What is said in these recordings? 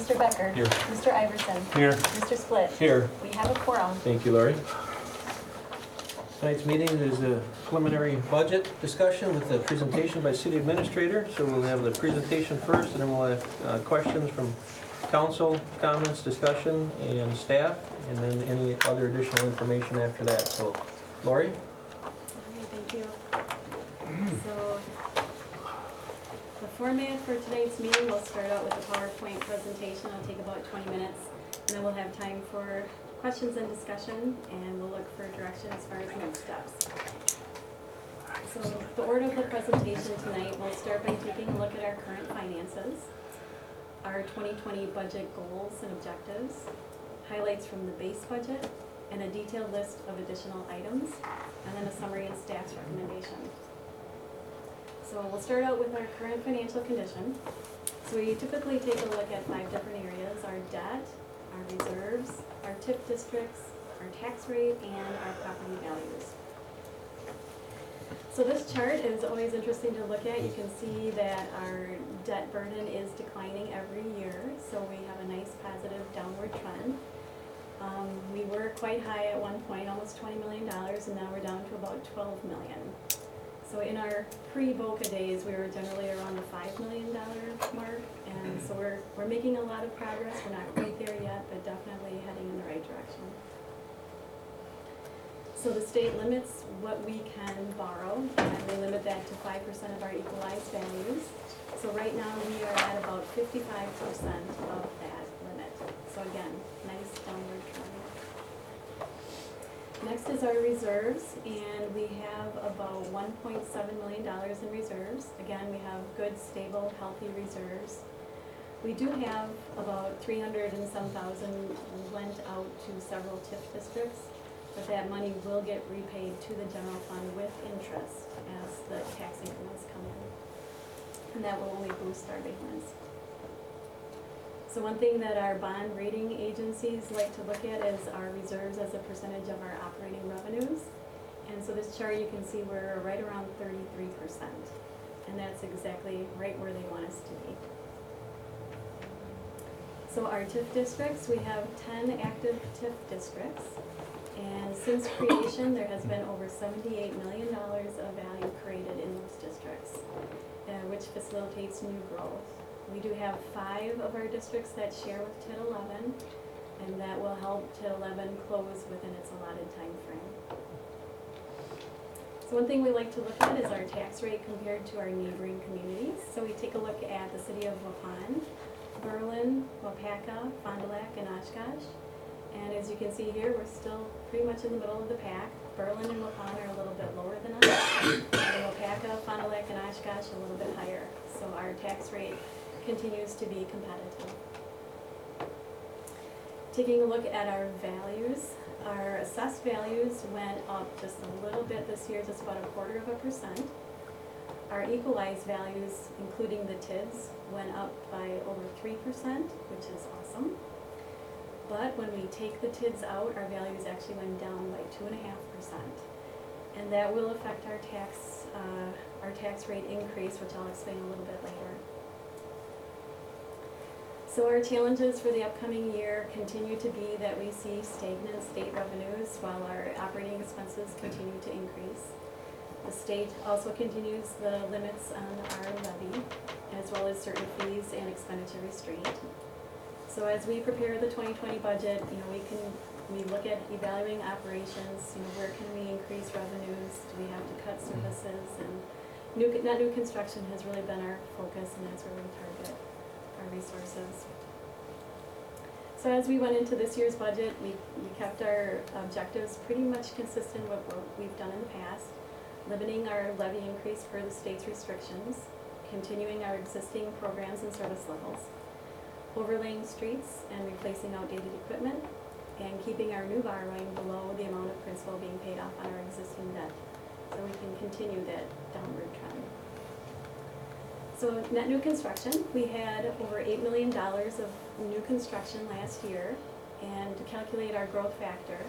Mr. Becker. Here. Mr. Iverson. Here. Mr. Split. Here. We have a quorum. Thank you, Lori. Tonight's meeting is a preliminary budget discussion with a presentation by City Administrator. So we'll have the presentation first, and then we'll have questions from council, comments, discussion, and staff, and then any other additional information after that. So, Lori? Thank you. So, the format for tonight's meeting, we'll start out with a PowerPoint presentation. It'll take about 20 minutes, and then we'll have time for questions and discussion, and we'll look for direction as far as next steps. So, the order of the presentation tonight, we'll start by taking a look at our current finances, our 2020 budget goals and objectives, highlights from the base budget, and a detailed list of additional items, and then a summary and staff's recommendation. So we'll start out with our current financial condition. So we typically take a look at 5 different areas: our debt, our reserves, our TIF districts, our tax rate, and our property values. So this chart is always interesting to look at. You can see that our debt burden is declining every year, so we have a nice positive downward trend. We were quite high at one point, almost $20 million, and now we're down to about $12 million. So in our pre-BOCA days, we were generally around the $5 million mark, and so we're making a lot of progress. We're not quite there yet, but definitely heading in the right direction. So the state limits what we can borrow, and they limit that to 5% of our equalized values. So right now we are at about 55% of that limit. So again, nice downward trend. Next is our reserves, and we have about $1.7 million in reserves. Again, we have good, stable, healthy reserves. We do have about 300 and some thousand lent out to several TIF districts, but that money will get repaid to the general fund with interest as the tax increments come in. And that will only boost our payments. So one thing that our bond rating agencies like to look at is our reserves as a percentage of our operating revenues. And so this chart, you can see we're right around 33%. And that's exactly right where they want us to be. So our TIF districts, we have 10 active TIF districts. And since creation, there has been over $78 million of value created in those districts, which facilitates new growth. We do have 5 of our districts that share with TID 11, and that will help TID 11 close within its allotted time frame. So one thing we like to look at is our tax rate compared to our neighboring communities. So we take a look at the city of Waupun, Berlin, Waupaca, Fond du Lac, and Oshkosh. And as you can see here, we're still pretty much in the middle of the pack. Berlin and Waupun are a little bit lower than us, and Waupaca, Fond du Lac, and Oshkosh a little bit higher. So our tax rate continues to be competitive. Taking a look at our values, our assessed values went up just a little bit this year, just about 0.25%. Our equalized values, including the TIDs, went up by over 3%, which is awesome. But when we take the TIDs out, our values actually went down by 2.5%. And that will affect our tax rate increase, which I'll explain a little bit later. So our challenges for the upcoming year continue to be that we see stagnant state revenues while our operating expenses continue to increase. The state also continues the limits on our levy, as well as certain fees and expenditure restraint. So as we prepare the 2020 budget, we look at evaluating operations. Where can we increase revenues? Do we have to cut services? And net new construction has really been our focus, and that's where we target our resources. So as we went into this year's budget, we kept our objectives pretty much consistent with what we've done in the past, limiting our levy increase per the state's restrictions, continuing our existing programs and service levels, overlaying streets and replacing outdated equipment, and keeping our new borrowing below the amount of principal being paid off on our existing debt, so we can continue that downward trend. So net new construction, we had over $8 million of new construction last year, and to calculate our growth factor,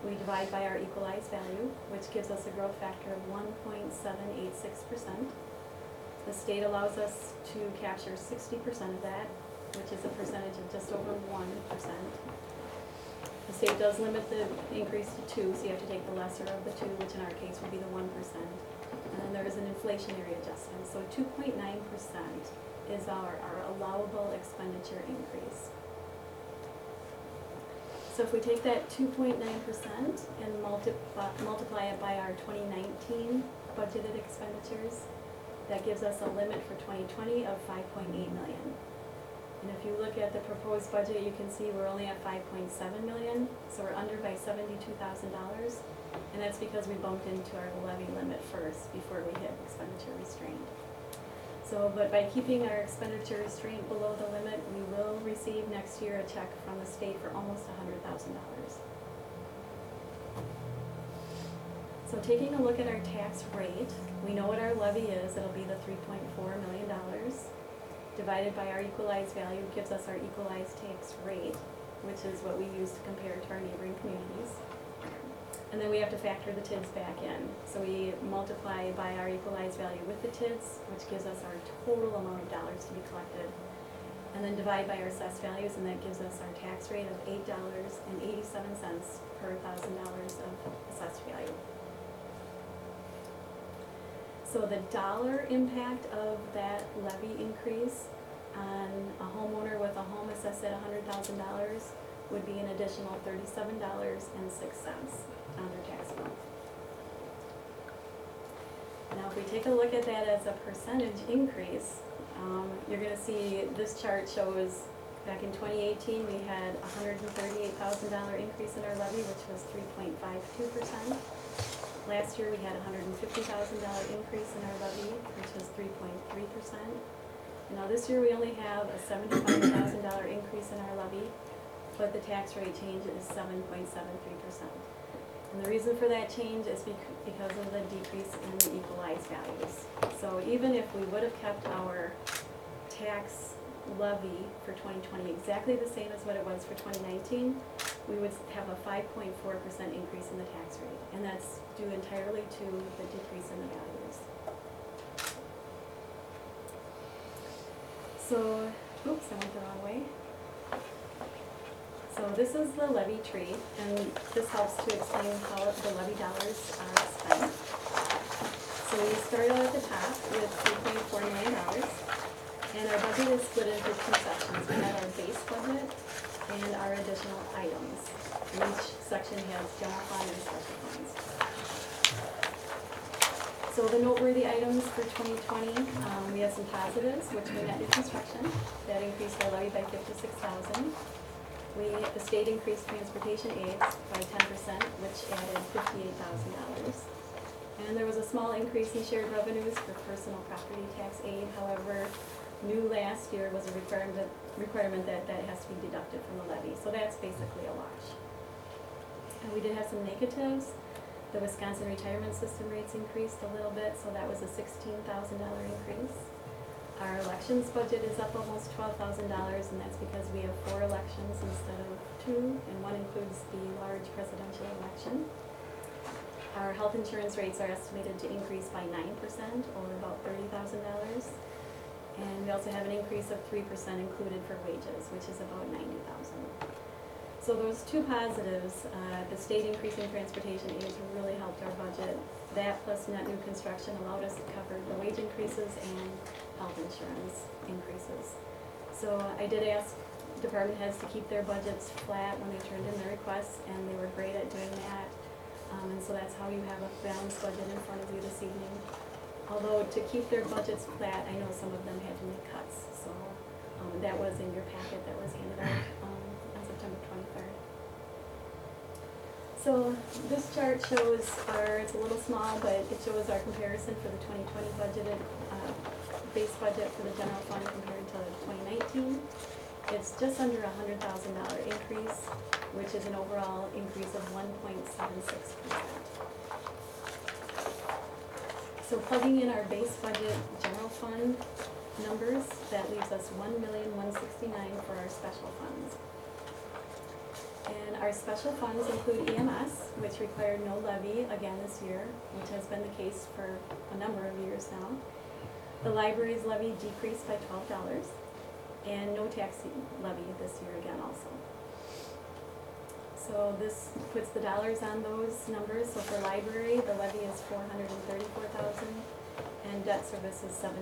we divide by our equalized value, which gives us a growth factor of 1.786%. The state allows us to capture 60% of that, which is a percentage of just over 1%. The state does limit the increase to 2, so you have to take the lesser of the 2, which in our case would be the 1%. And then there is an inflationary adjustment, so 2.9% is our allowable expenditure increase. So if we take that 2.9% and multiply it by our 2019 budgeted expenditures, that gives us a limit for 2020 of $5.8 million. And if you look at the proposed budget, you can see we're only at $5.7 million, so we're under by $72,000. And that's because we bumped into our levy limit first before we hit expenditure restraint. So, but by keeping our expenditure restraint below the limit, we will receive next year a check from the state for almost $100,000. So taking a look at our tax rate, we know what our levy is. It'll be the $3.4 million. Divided by our equalized value gives us our equalized tax rate, which is what we use to compare to our neighboring communities. And then we have to factor the TIDS back in. So we multiply by our equalized value with the TIDS, which gives us our total amount of dollars to be collected. And then divide by our assessed values, and that gives us our tax rate of $8.87 per $1,000 of assessed value. So the dollar impact of that levy increase on a homeowner with a home assessed at $100,000 would be an additional $37.06 on their tax bill. Now if we take a look at that as a percentage increase, you're going to see this chart shows back in 2018 we had a $138,000 increase in our levy, which was 3.52%. Last year we had a $150,000 increase in our levy, which was 3.3%. Now this year we only have a $75,000 increase in our levy, but the tax rate change is 7.73%. And the reason for that change is because of the decrease in the equalized values. So even if we would have kept our tax levy for 2020 exactly the same as what it was for 2019, we would have a 5.4% increase in the tax rate. And that's due entirely to the decrease in the values. So, oops, I went the wrong way. So this is the levy tree, and this helps to explain how the levy dollars are spent. So we start out at the top with $3.4 million, and our budget is split into two sections. We have our base budget and our additional items. And each section has general fund and special funds. So the noteworthy items for 2020, we have some positives, which were net new construction. That increased our levy by $56,000. The state increased transportation aids by 10%, which added $58,000. And there was a small increase in shared revenues for personal property tax aid. However, new last year was a requirement that has to be deducted from the levy. So that's basically a wash. And we did have some negatives. The Wisconsin retirement system rates increased a little bit, so that was a $16,000 increase. Our elections budget is up almost $12,000, and that's because we have 4 elections instead of 2, and one includes the large presidential election. Our health insurance rates are estimated to increase by 9%, or about $30,000. And we also have an increase of 3% included for wages, which is about $90,000. So those two positives, the state increasing transportation aids really helped our budget. That plus net new construction allowed us to cover the wage increases and health insurance increases. So I did ask department heads to keep their budgets flat when they turned in their requests, and they were great at doing that. And so that's how you have a balanced budget in front of you this evening. Although to keep their budgets flat, I know some of them had to make cuts. So that was in your packet that was handed out on September 23rd. So this chart shows it's a little small, but it shows our comparison for the 2020 budgeted base budget for the general fund compared to 2019. It's just under a $100,000 increase, which is an overall increase of 1.76%. So plugging in our base budget general fund numbers, that leaves us $1,169,000 for our special funds. And our special funds include EMS, which required no levy again this year, which has been the case for a number of years now. The library's levy decreased by $12. and no tax levy this year again also. So this puts the dollars on those numbers. So for library, the levy is $434,000, and debt service is $734,000,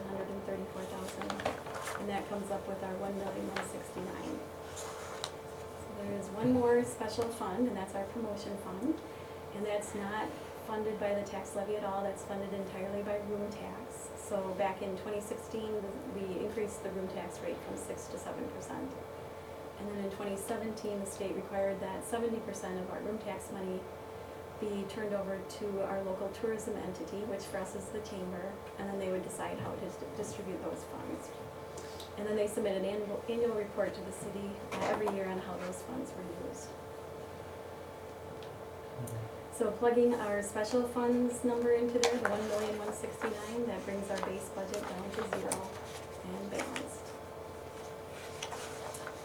and that comes up with our $1,169,000. So there's one more special fund, and that's our promotion fund, and that's not funded by the tax levy at all. That's funded entirely by room tax. So back in 2016, we increased the room tax rate from 6 to 7%. And then in 2017, the state required that 70% of our room tax money be turned over to our local tourism entity, which for us is the chamber, and then they would decide how to distribute those funds. And then they submit an annual report to the city every year on how those funds were used. So plugging our special funds number into there, the $1,169,000, that brings our base budget down to 0 and balanced.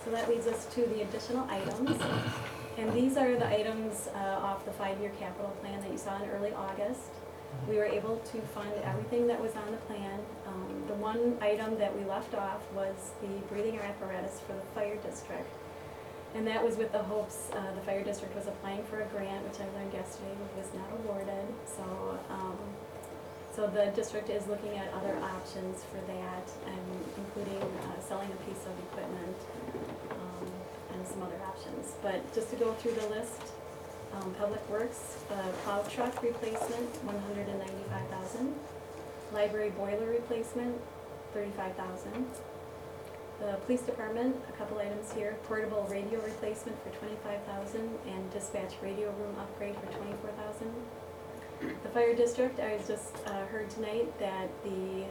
So that leads us to the additional items. And these are the items off the 5-year capital plan that you saw in early August. We were able to fund everything that was on the plan. The one item that we left off was the breathing apparatus for the fire district. And that was with the hopes, the fire district was applying for a grant, which I learned yesterday was not awarded. So the district is looking at other options for that, including selling a piece of equipment and some other options. But just to go through the list, Public Works, plow truck replacement, $195,000. Library boiler replacement, $35,000. The police department, a couple items here, portable radio replacement for $25,000 and dispatch radio room upgrade for $24,000. The fire district, I just heard tonight that the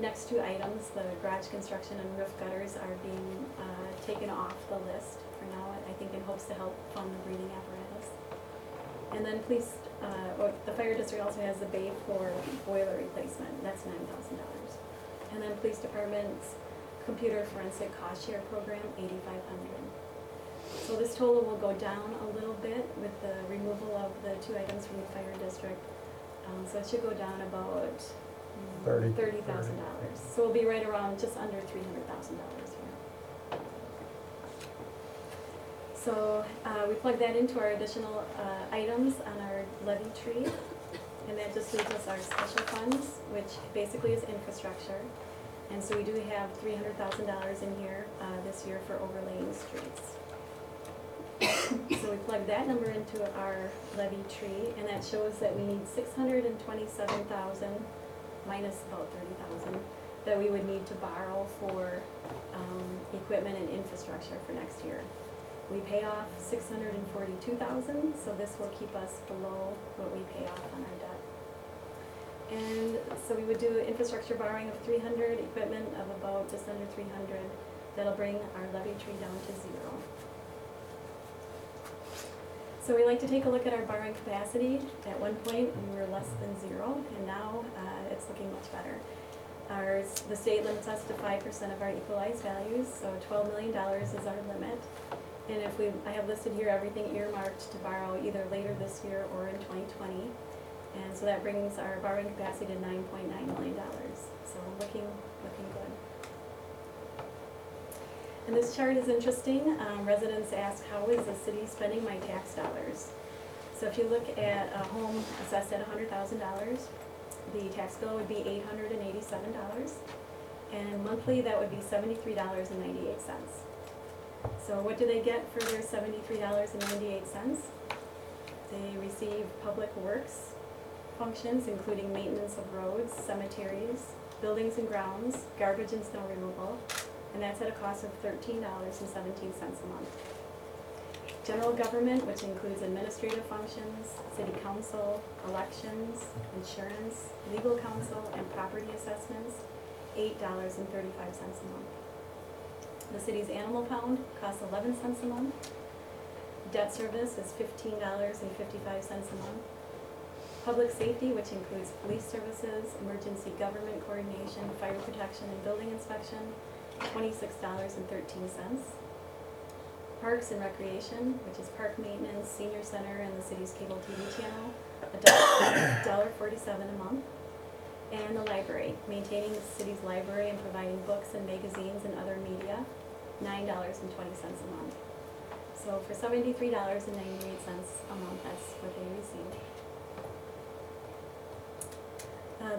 next two items, the garage construction and roof gutters, are being taken off the list for now, I think in hopes to help fund the breathing apparatus. And then the fire district also has a bay for boiler replacement, that's $9,000. And then police department's computer forensic cost share program, $8,500. So this total will go down a little bit with the removal of the two items from the fire district. So it should go down about $30,000. So we'll be right around just under $300,000 here. So we plug that into our additional items on our levy tree, and that just leaves us our special funds, which basically is infrastructure. And so we do have $300,000 in here this year for overlaying streets. So we plug that number into our levy tree, and that shows that we need $627,000 minus about $30,000 that we would need to borrow for equipment and infrastructure for next year. We pay off $642,000, so this will keep us below what we pay off on our debt. And so we would do infrastructure borrowing of $300,000, equipment of about just under $300,000. That'll bring our levy tree down to 0. So we like to take a look at our borrowing capacity. At one point, we were less than 0, and now it's looking much better. The state limits us to 5% of our equalized values, so $12 million is our limit. And I have listed here everything earmarked to borrow either later this year or in 2020. And so that brings our borrowing capacity to $9.9 million. So looking good. And this chart is interesting. Residents ask, how is the city spending my tax dollars? So if you look at a home assessed at $100,000, the tax bill would be $887. And monthly, that would be $73.98. So what do they get for their $73.98? They receive public works functions, including maintenance of roads, cemeteries, buildings and grounds, garbage and snow removal, and that's at a cost of $13.17 a month. General government, which includes administrative functions, city council, elections, insurance, legal counsel, and property assessments, $8.35 a month. The city's animal pound costs 11 cents a month. Debt service is $15.55 a month. Public safety, which includes police services, emergency government coordination, fire protection, and building inspection, $26.13. Parks and recreation, which is park maintenance, senior center, and the city's cable TV channel, $1.47 a month. And the library, maintaining the city's library and providing books and magazines and other media $9.20 a month. So for $73.98 a month, that's what they receive.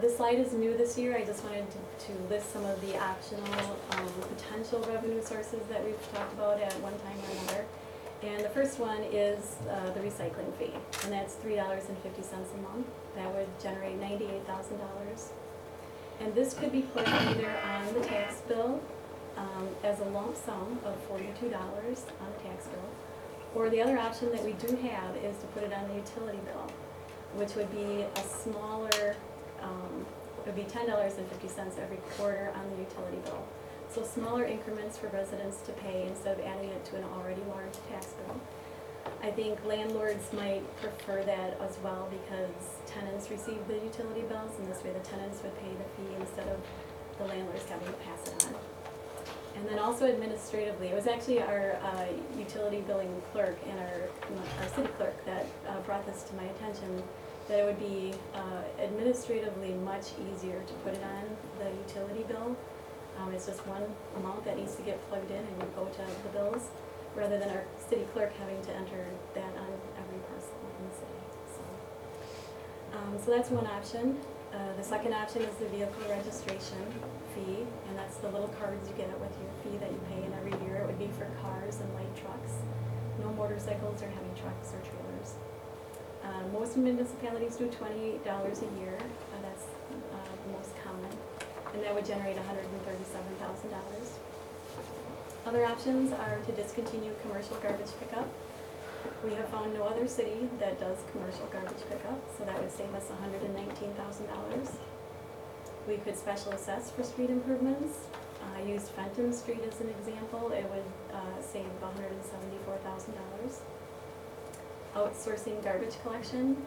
This slide is new this year. I just wanted to list some of the optional potential revenue sources that we've talked about at one time or another. And the first one is the recycling fee, and that's $3.50 a month. That would generate $98,000. And this could be put either on the tax bill as a lump sum of $42 on the tax bill, or the other option that we do have is to put it on the utility bill, which would be a smaller, it would be $10.50 every quarter on the utility bill. So smaller increments for residents to pay instead of adding it to an already large tax bill. I think landlords might prefer that as well because tenants receive the utility bills, and this way the tenants would pay the fee instead of the landlords having to pass it on. And then also administratively, it was actually our utility billing clerk and our city clerk that brought this to my attention, that it would be administratively much easier to put it on the utility bill. It's just one amount that needs to get plugged in and would go to the bills, rather than our city clerk having to enter that on every parcel in the city. So that's one option. The second option is the vehicle registration fee, and that's the little cards you get with your fee that you pay in every year. It would be for cars and light trucks, no motorcycles or heavy trucks or trailers. Most municipalities do $28 a year. That's the most common, and that would generate $137,000. Other options are to discontinue commercial garbage pickup. We have found no other city that does commercial garbage pickup, so that would save us $119,000. We could special assess for street improvements. I used Fenton Street as an example. It would save $174,000. Outsourcing garbage collection.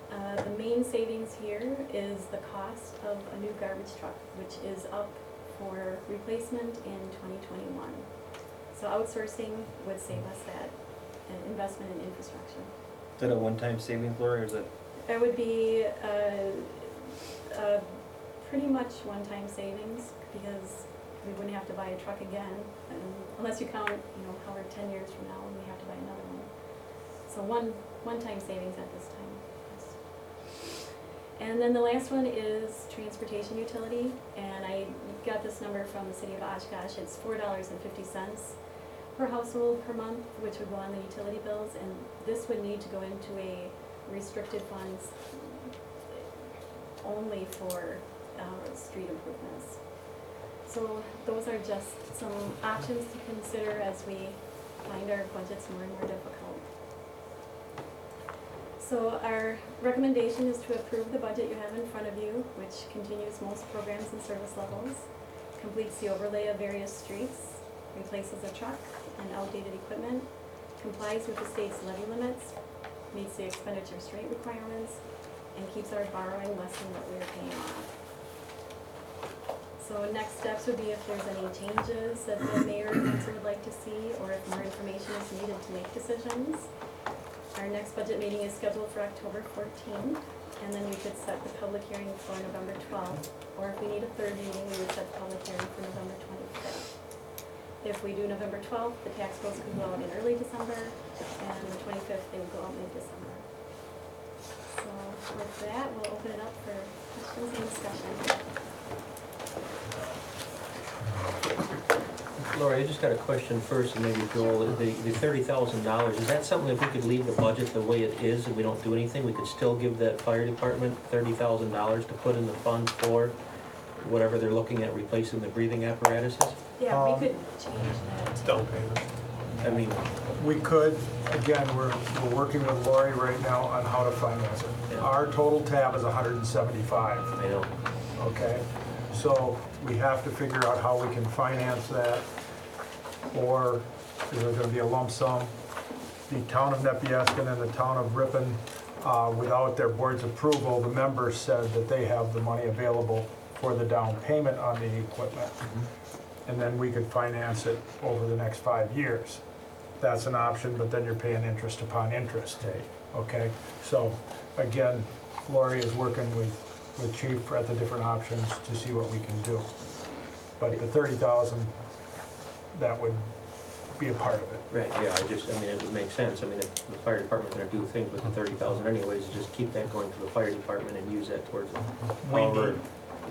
The main savings here is the cost of a new garbage truck, which is up for replacement in 2021. So outsourcing would save us that investment in infrastructure. Is that a one-time savings, Lori, or is it? It would be pretty much one-time savings, because we wouldn't have to buy a truck again, unless you count, however 10 years from now when we have to buy another one. So one-time savings at this time. Yes. And then the last one is transportation utility, and I got this number from the city of Oshkosh. It's $4.50 per household per month, which would go on the utility bills, and this would need to go into a restricted funds only for street improvements. So those are just some options to consider as we find our budgets more and more difficult. So our recommendation is to approve the budget you have in front of you, which continues most programs and service levels, completes the overlay of various streets, replaces a truck and outdated equipment, complies with the state's levy limits, meets the expenditure rate requirements, and keeps our borrowing less than what we are paying off. So next steps would be if there's any changes that the mayor or council would like to see, or if more information is needed to make decisions. Our next budget meeting is scheduled for October 14th, and then we could set the public hearing for November 12th, or if we need a third meeting, we would set the public hearing for November 25th. If we do November 12th, the tax bills could go out in early December, and the 25th, they would go out mid-December. So with that, we'll open it up for questions and discussion. Lori, I just got a question first, and maybe Joel, the $30,000, is that something that we could leave the budget the way it is and we don't do anything? We could still give that fire department $30,000 to put in the fund for whatever they're looking at replacing the breathing apparatuses? Yeah, we could change that. Down payment. I mean, We could, again, we're working with Lori right now on how to finance it. Yeah. Our total tab is 175, I know. okay? So we have to figure out how we can finance that, or is it gonna be a lump sum? The town of Nepieskin and the town of Ripon, without their board's approval, the members said that they have the money available for the down payment on the equipment. And then we could finance it over the next 5 years. That's an option, but then you're paying interest upon interest, okay? So, again, Lori is working with Chief at the different options to see what we can do. But the 30,000, that would be a part of it. Right, yeah, I mean, it would make sense. I mean, if the fire department's gonna do things with the 30,000 anyways, just keep that going to the fire department and use that towards, We however, need-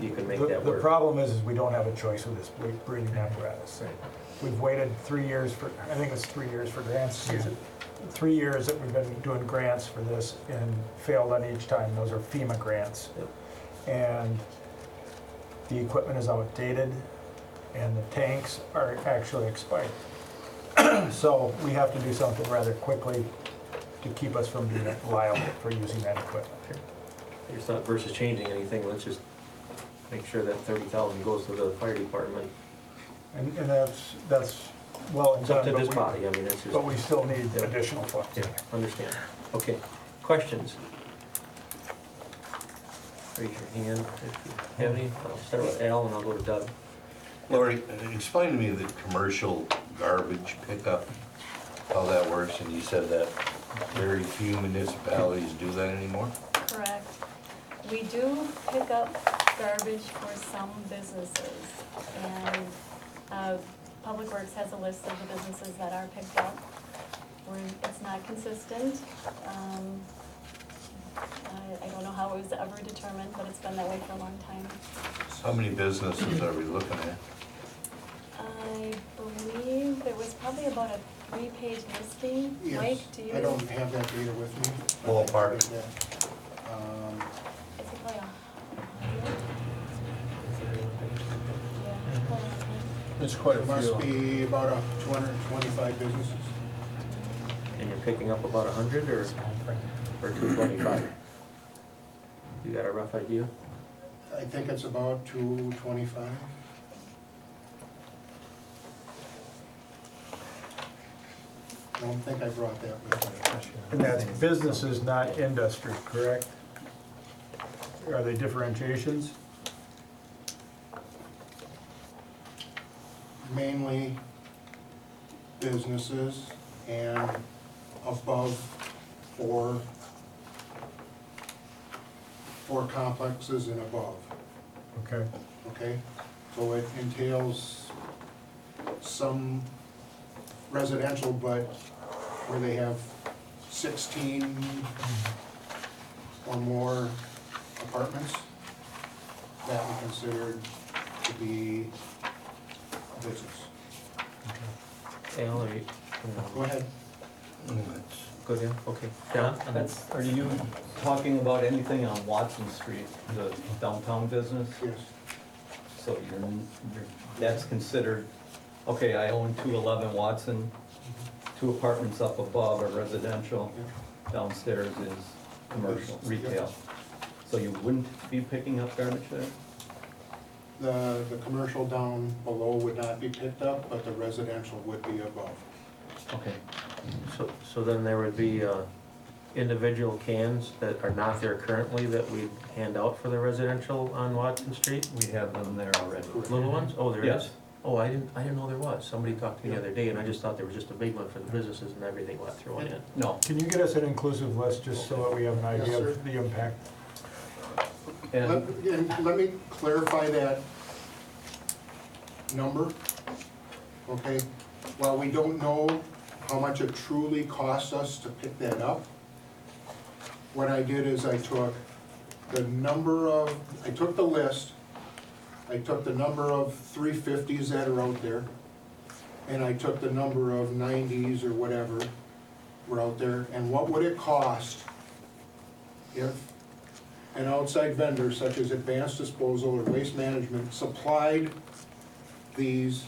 you can make The that the work. problem is we don't have a choice with this breathing apparatus. Right. We've waited 3 years for, I think it's 3 years for grants. 3 years that we've been doing grants for this and failed on each time. Those are FEMA grants. Yep. And the equipment is outdated and the tanks are actually expired. So we have to do something rather quickly to keep us from being liable for using that equipment. I just thought versus changing anything, let's just make sure that 30,000 goes to the fire department. And that's well and It's up done, to this but body, I mean, it's just, we still need additional funds. yeah, understand. Okay, questions? Raise your hand if you have any. I'll start with Al and I'll go to Doug. Lori, explain to me the commercial garbage pickup, how that works, and you said that very few municipalities do that anymore? Correct. We do pick up garbage for some businesses, and Public Works has a list of the businesses that are picked up. It's not consistent. I don't know how it was ever determined, but it's been that way for a long time. How many businesses are we looking at? I believe there was probably about a 3-page listing. Yes. Mike, do you? I don't have that data with me. Ballpark. Is it probably 100? Yeah. It's quite There must be about 225 businesses. And you're picking up about 100 or 225? You got a rough idea? I think it's about 225. I don't think I brought that with me. And that's businesses, not industry, correct? Are they differentiations? Mainly businesses and above four complexes and above, Okay. okay? So it entails some residential, but where they have 16 or more apartments, that we considered to be a business. Al, are you? Go ahead. Go ahead, okay. John? Are you talking about anything on Watson Street, the downtown business? Yes. So that's considered, okay, I own 211 Watson, 2 apartments up above are residential, downstairs is commercial, retail. So you wouldn't be picking up garbage there? The commercial down below would not be picked up, but the residential would be above. Okay. So then there would be individual cans that are not there currently that we hand out for the residential on Watson Street? We have them there already. Little ones? Oh, there is? Yes. Oh, I didn't know there was. Somebody talked to me the other day and I just thought there was just a big one for the businesses and everything got thrown in. No. Can you get us an inclusive list just so that we have an idea Yes, sir. of the impact? And And let me clarify that number, okay? While we don't know how much it truly costs us to pick that up, what I did is I took the list, I took the number of 350s that are out there, and I took the number of 90s or whatever were out there, and what would it cost if an outside vendor such as Advanced Disposal or Waste Management supplied these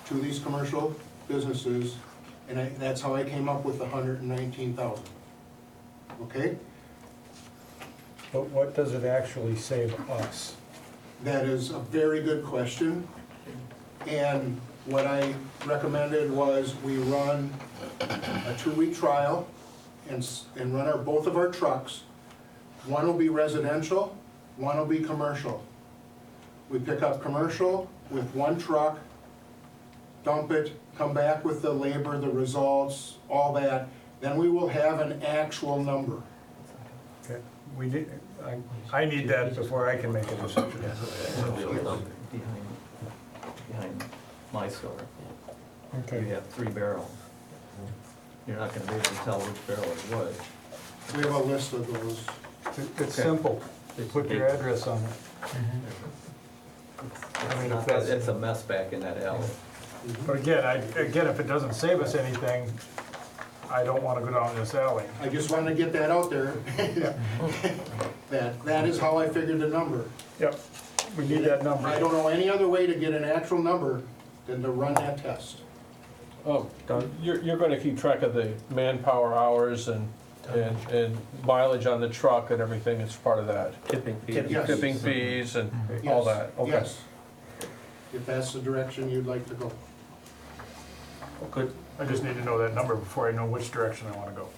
to these commercial businesses, and that's how I came up with the 119,000. Okay? But what does it actually save us? That is a very good question. And what I recommended was we run a 2-week trial and run both of our trucks. One will be residential, one will be commercial. We pick up commercial with 1 truck, dump it, come back with the labor, the results, all that. Then we will have an actual number. Okay. I need that before I can make a decision. behind my store. Okay. you have 3 barrels. You're not gonna be able to tell which barrel is what. We have a list of those. It's simple. You put your address on it. I mean, if that's, It's a mess back in that alley. but again, if it doesn't save us anything, I don't wanna go down this alley. I just wanted to get that out there. That is how I figured the number. Yep, we need that number. I don't know any other way to get an actual number than to run that test. Oh, you're gonna keep track of the manpower hours and mileage on the truck and everything, it's part of that? Tipping fees. Yes. Tipping fees and all Yes, that, okay. Yes. If that's the direction you'd like to go. Good. I just need to know that number before I know which direction I wanna go.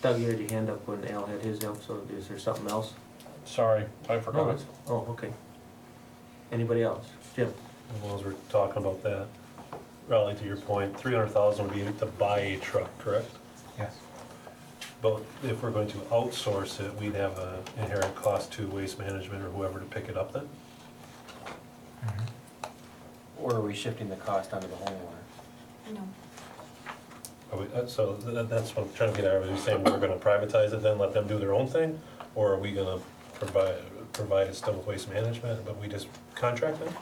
Doug, you had your hand up when Al had his up, so is there something else? Sorry, I forgot. Oh, okay. Anybody else? Jim? As long as we're talking about that, Raleigh, to your point, 300,000 would be to buy a truck, correct? Yes. But if we're going to outsource it, we'd have an inherent cost to Waste Management or whoever to pick it up then? Or are we shifting the cost onto the homeowner? No. So that's what I'm trying to get at. Are you saying we're gonna privatize it then, let them do their own thing? Or are we gonna provide it still with Waste Management, but we just contract them?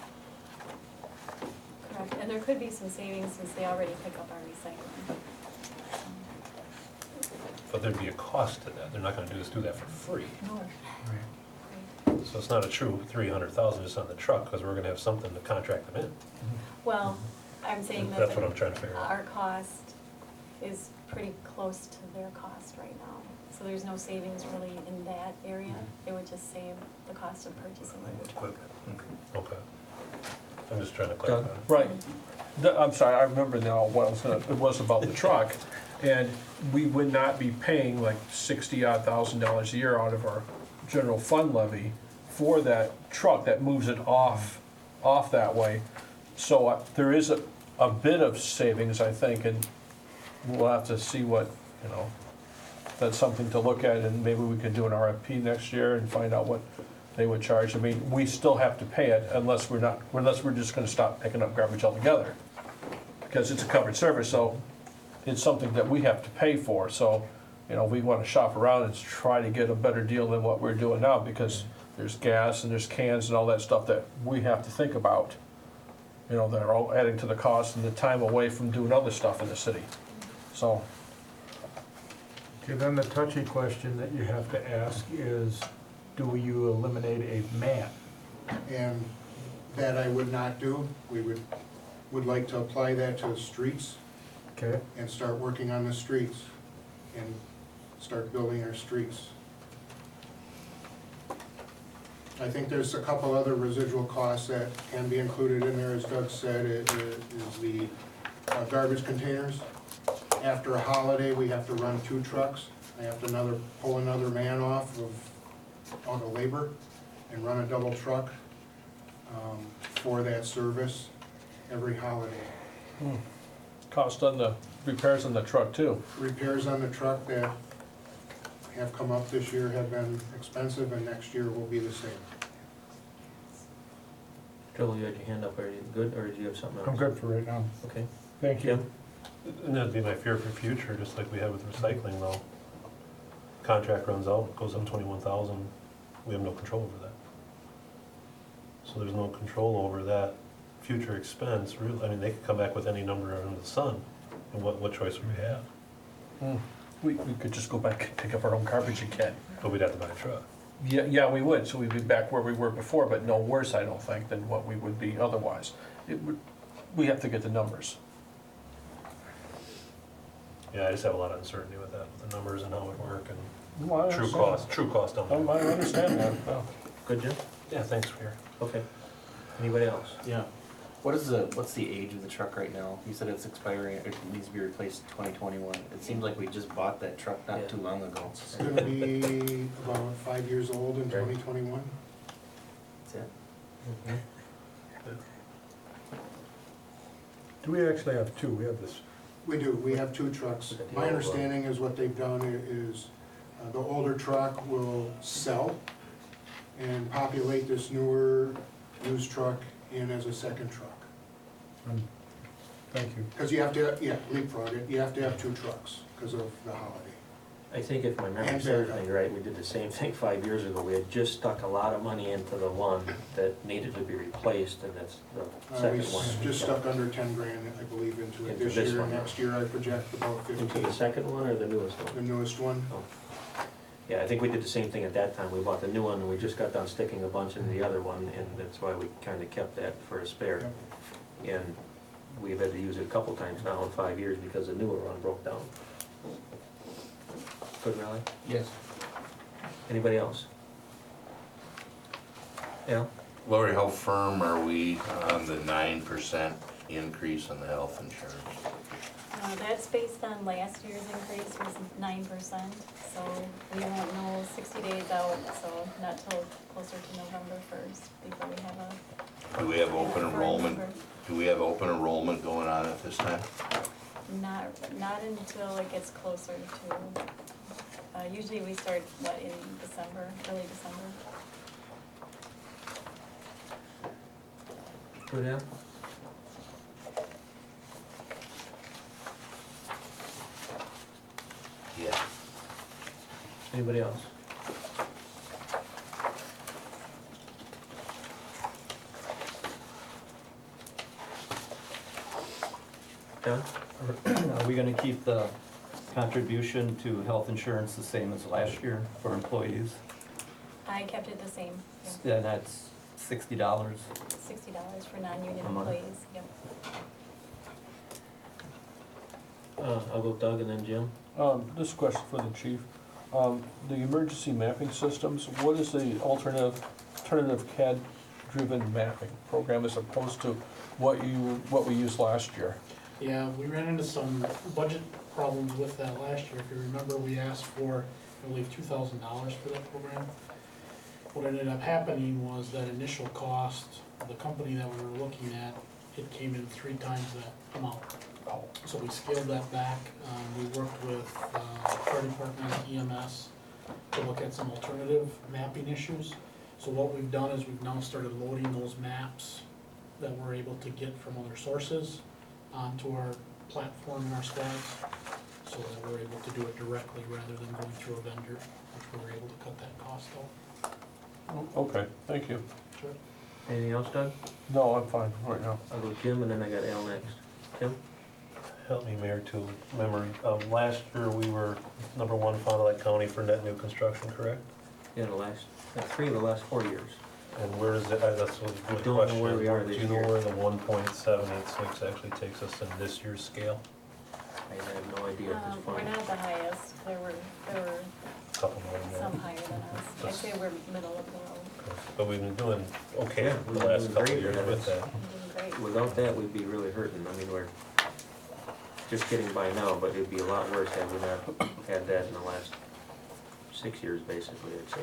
Correct, and there could be some savings since they already pick up our recycling. But there'd be a cost to that. They're not gonna do that for free. No. So it's not a true 300,000 just on the truck, because we're gonna have something to contract them in. Well, I'm saying that. That's what I'm trying to figure out. Our cost is pretty close to their cost right now. So there's no savings really in that area. It would just save the cost of purchasing the new truck. Okay. I'm just trying to clarify. Right. I'm sorry, I remember now what it was about the truck. And we would not be paying like $60,000 odd a year out of our general fund levy for that truck that moves it off that way. So there is a bit of savings, I think, and we'll have to see what, that's something to look at, and maybe we can do an RFP next year and find out what they would charge. I mean, we still have to pay it unless we're just gonna stop picking up garbage altogether. Because it's a covered service, so it's something that we have to pay for, so, we wanna shop around and try to get a better deal than what we're doing now, because there's gas and there's cans and all that stuff that we have to think about. That are all adding to the cost and the time away from doing other stuff in the city, so. Okay, then the touchy question that you have to ask is, do you eliminate a man? And that I would not do. We would like to apply that to the streets Okay, and start working on the streets and start building our streets. I think there's a couple other residual costs that can be included in there, as Doug said, it is the garbage containers. After a holiday, we have to run 2 trucks. I have to pull another man off of auto labor and run a double truck for that service every holiday. Cost on the repairs on the truck too. Repairs on the truck that have come up this year have been expensive, and next year will be the same. Joel, you had your hand up. Are you good, or do you have something else? I'm good for right now. Okay. Thank you. Jim? And that'd be my fear for future, just like we have with recycling though. Contract runs out, goes on 21,000, we have no control over that. So there's no control over that future expense, really. I mean, they could come back with any number under the sun, and what choice would we have? We could just go back and pick up our own garbage again. But we'd have to buy a truck. Yeah, we would, so we'd be back where we were before, but no worse, I don't think, than what we would be otherwise. We have to get the numbers. Yeah, I just have a lot of uncertainty with that, with the numbers and how it would work, and Well, I true understand. cost on I that. understand that, yeah. Good, Jim? Yeah, thanks for your. Okay. Anybody else? Yeah. What's the age of the truck right now? You said it's expiring, it needs to be replaced 2021. It seems like we just bought that truck Yeah. not too long ago. It's gonna be about 5 years old in 2021. That's it. Do we actually have 2? We have this. We do, we have 2 trucks. My understanding is what they've done is, the older truck will sell and populate this newer used truck in as a second truck. Thank you. Because you have to, yeah, leapfrog it, you have to have 2 trucks because of the holiday. I think if my memory And serves backup. me right, we did the same thing 5 years ago. We had just stuck a lot of money into the one that needed to be replaced, and that's the We second one. just stuck under 10 grand, I believe, into it Into this this year. one, yeah. Next year I project about Into 15. the second one or the newest The one? newest one. Oh. Yeah, I think we did the same thing at that time. We bought the new one, and we just got done sticking a bunch into the other one, and that's why we kind of kept that for a spare. And we've had to use it a couple times now in 5 years because the newer one broke down. Good, Raleigh? Yes. Anybody else? Al? Lori, how firm are we on the 9% increase in the health insurance? That's based on last year's increase was 9%, so we won't know 60 days out, so not till closer to November 1st before we have a. Do we have open firm enrollment? number. Do we have open enrollment going on at this time? Not until it gets closer to, usually we start, in December, early December. Good, Al? Yeah. Anybody else? John? Are we gonna keep the contribution to health insurance the same as last year for employees? I kept it the same, yeah. Yeah, that's $60. $60 for non-union A month. employees, yep. I'll go Doug and then Jim. This question for the chief. The emergency mapping systems, what is the alternative CAD-driven mapping program as opposed to what we used last year? Yeah, we ran into some budget problems with that last year. If you remember, we asked for, I believe, $2,000 for that program. What ended up happening was that initial cost, the company that we were looking at, it came in 3 times that amount. So we scaled that back. We worked with fire department, EMS, to look at some alternative mapping issues. So what we've done is we've now started loading those maps that we're able to get from other sources onto our platform in our squads, so that we're able to do it directly rather than going through a vendor, which we're able to cut that cost out. Okay, thank you. Sure. Anything else, Doug? No, I'm fine right now. I'll go Jim, and then I got Al next. Jim? Help me, Mayor, to memory. Last year, we were #1 Fond du Lac County for net new construction, correct? Yeah, the last, 3 of the last 4 years. And where is it, that's a good Don't know question. where we are this Do you know year. where the 1.786 actually takes us in this year's scale? I have no idea at this We're point. not the highest, there were Couple million there. some higher than us. I'd say we're middle of the road, But we've been doing okay Yeah, the we've last been couple great of years with with that. that. we're doing great. Without that, we'd be really hurting. I mean, we're just getting by now, but it'd be a lot worse had we not had that in the last 6 years, basically, I'd say.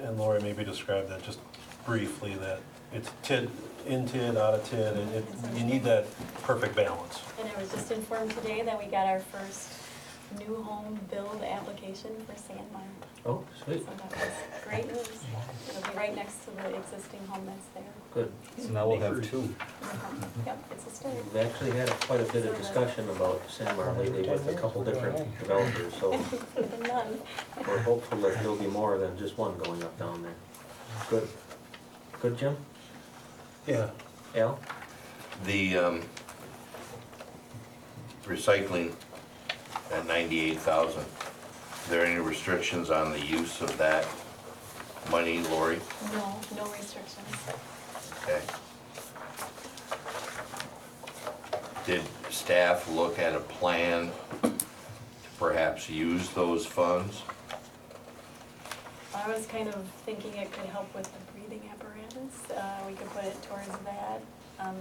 And Lori, maybe describe that just briefly, that it's TID, in TID, out of TID, and you need that perfect balance. And I was just informed today that we got our first new home build application for Sandmire. Oh, sweet, So that was great news. It'll be right next to the existing home that's there. good. So now we'll have 2. Yep, it's a start. We've actually had quite a bit of discussion about Sandbar lately with a couple different developers, so None. we're hopeful that there'll be more than just one going up down there. Good. Good, Jim? Yeah. Al? The recycling at 98,000, are there any restrictions on the use of that money, Lori? No restrictions. Okay. Did staff look at a plan to perhaps use those funds? I was kind of thinking it could help with the breathing apparatus. We could put it towards that.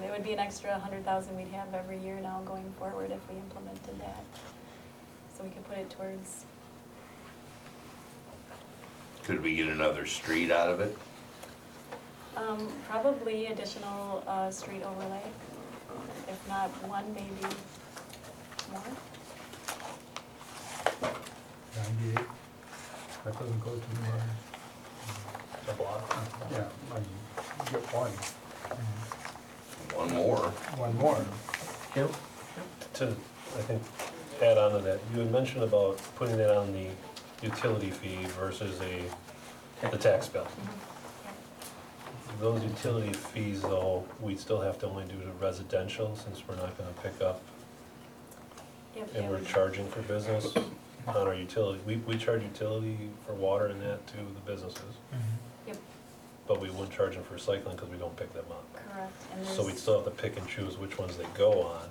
It would be an extra 100,000 we'd have every year now going forward if we implemented that. So we could put it towards, Could we get another street out of it? probably additional street overlay. If not one, maybe more. 98, that doesn't go too A block. far. Yeah, I mean, get one. One more. One more. Jim? To, I think, add on to that, you had mentioned about putting it on the utility fee versus the tax bill. Those utility fees, though, we'd still have to only do the residential, since we're not gonna pick up, and we're charging for business on our utility. We charge utility for water and that to the businesses, Yep, but we wouldn't charge them for recycling because we don't pick them up. correct. And So we'd there's, still have to pick and choose which ones they go on.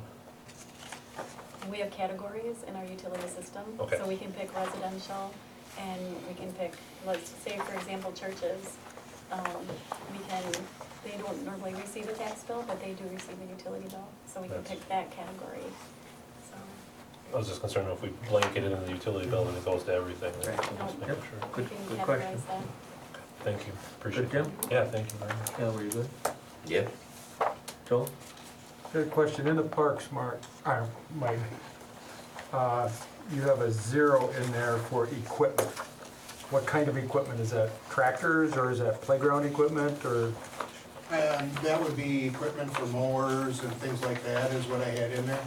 we have categories in our utility system. Okay. So we can pick residential, and we can pick, let's say, for example, churches. They don't normally receive a tax bill, but they do receive a utility bill, so we can That's- pick that category, so. I was just concerned if we blanket it in the utility bill and it goes to everything. then Right. I'm just No. making sure. We Good- can good categorize question. that. Thank you, appreciate it. Good, Jim? Yeah, thank you very much. Yeah, were you good? Yep. Joel? Good question, in the parks, Mike, you have a 0 in there for equipment. What kind of equipment, is that tractors, or is that playground equipment, or? That would be equipment for mowers and things like that is what I had in there.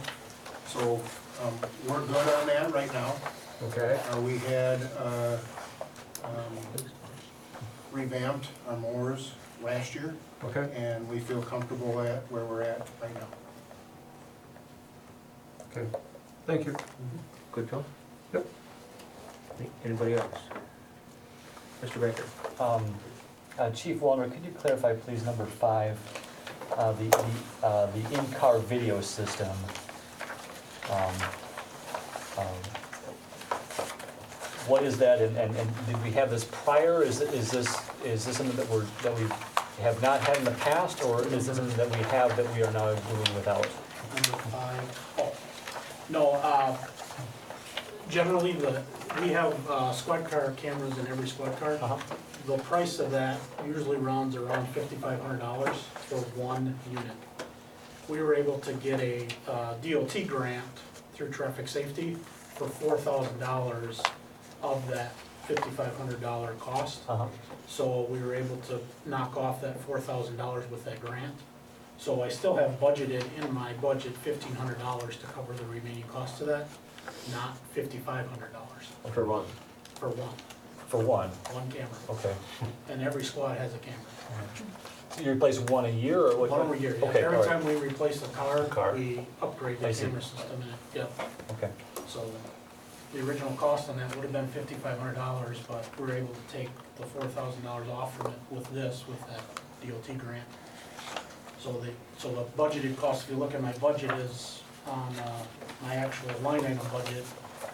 So, we're good on that right now. Okay, We had revamped our mowers last year, okay, and we feel comfortable at where we're at right now. okay, thank you. Good, Joel? Yep. Anybody else? Mr. Baker? Chief Wallner, could you clarify, please, number 5, the in-car video system? What is that, and did we have this prior? Is this something that we have not had in the past, or is this something that we have that we are now doing without? Number 5, oh, no, generally, we have squad car cameras in every squad car. Uh-huh. The price of that usually runs around $5,500 for one unit. We were able to get a DOT grant through traffic safety for $4,000 of that $5,500 cost. Uh-huh. So we were able to knock off that $4,000 with that grant. So I still have budgeted in my budget $1,500 to cover the remaining cost of that, not $5,500 For one. for one For one, camera. okay. And every squad has a camera. So you replace one a year, or what? One over year, yeah. Okay, all Every right. time we replace a car, Car. we upgrade I the see. camera system in it, yep. Okay, So the original cost on that would have been $5,500, but we were able to take the $4,000 off from it with that DOT grant. So the budgeted cost, if you look at my budget, is on my actual line item budget,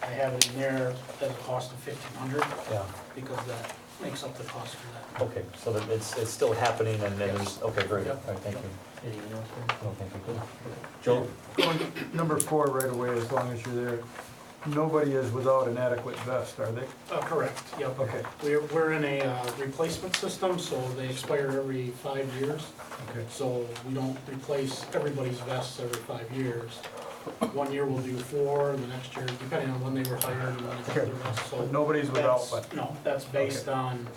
I have it in there at a cost of $1,500, yeah, because that makes up the cost for that. okay, so that it's still happening, and then there's, okay, very good, Yep. all right, thank you. Anything else? there? No, thank you. Joel? Number 4 right away, as long as you're there. Nobody is without an adequate vest, are they? Correct, yep. Okay, We're in a replacement system, so they expire every 5 years. okay. So we don't replace everybody's vests every 5 years. 1 year we'll do 4, the next year, depending on when they were hired and when they got their vests, so. But nobody's without, that's- but, No, that's based on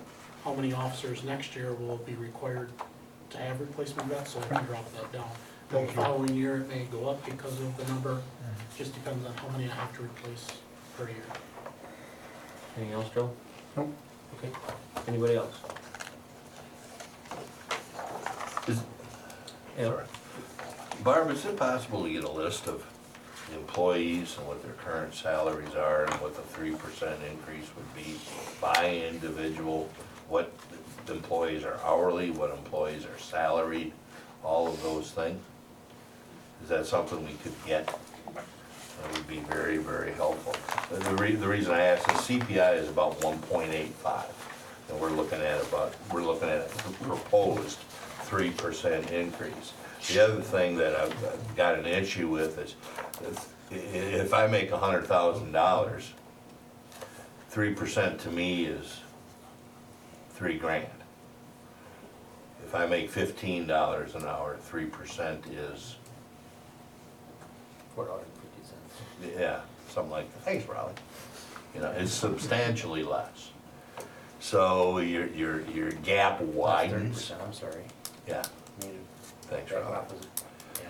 how many officers next year will be required to have replacement vests, so we can drop that down. The Thank you. following year, it may go up because of the number, just depends on how many I have to replace per year. Anything else, Joel? Nope. Okay. Anybody else? Is- Yeah. Sorry. Barb, is it possible to get a list of employees and what their current salaries are and what the 3% increase would be by individual? What employees are hourly, what employees are salaried, all of those things? Is that something we could get? That would be very, very helpful. The reason I ask is CPI is about 1.85, and we're looking at a proposed 3% increase. The other thing that I've got an issue with is, if I make $100,000, 3% to me is $3,000. If I make $15 an hour, 3% is, $4.50. yeah, something like that. Thanks, Raleigh. You know, it's substantially less. So your gap widens. 30%, I'm sorry. Yeah, Needed thanks, that Raleigh. opposite, yeah.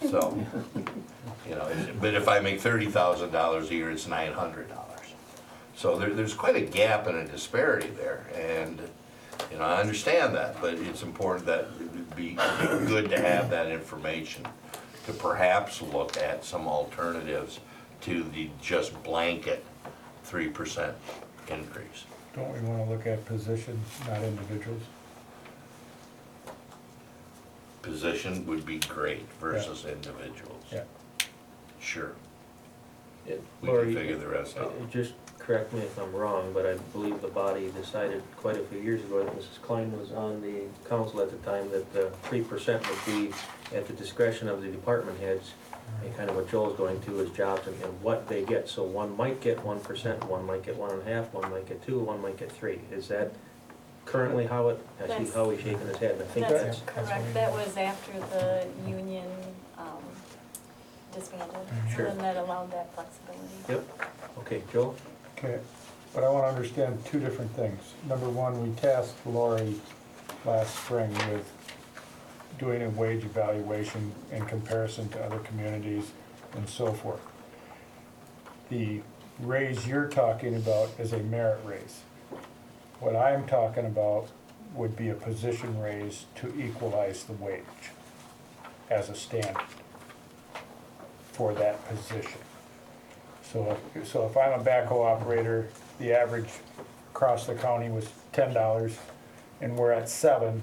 So, you know, but if I make $30,000 a year, it's $900. So there's quite a gap and a disparity there, and, you know, I understand that, but it's important that it'd be good to have that information to perhaps look at some alternatives to the just blanket 3% increase. Don't we wanna look at positions, not individuals? Position would be great versus individuals. Yeah. Sure, Yeah, we Lori, can figure the rest out. Just correct me if I'm wrong, but I believe the body decided quite a few years ago, that Mrs. Klein was on the council at the time, that the 3% would be at the discretion of the department heads. And kind of what Joel's going to is jobs and what they get. So one might get 1%, one might get 1.5%, one might get 2%, one might get 3%. Is that currently how it, I see That's- how he's shaking his head, and I think That's that's, correct, that was after the union disbanded, so Sure. then that allowed that flexibility. yep, okay, Joel? Okay, but I wanna understand two different things. Number one, we tasked Lori last spring with doing a wage evaluation in comparison to other communities and so forth. The raise you're talking about is a merit raise. What I'm talking about would be a position raise to equalize the wage as a standard for that position. So if I'm a backhoe operator, the average across the county was $10, and we're at 7,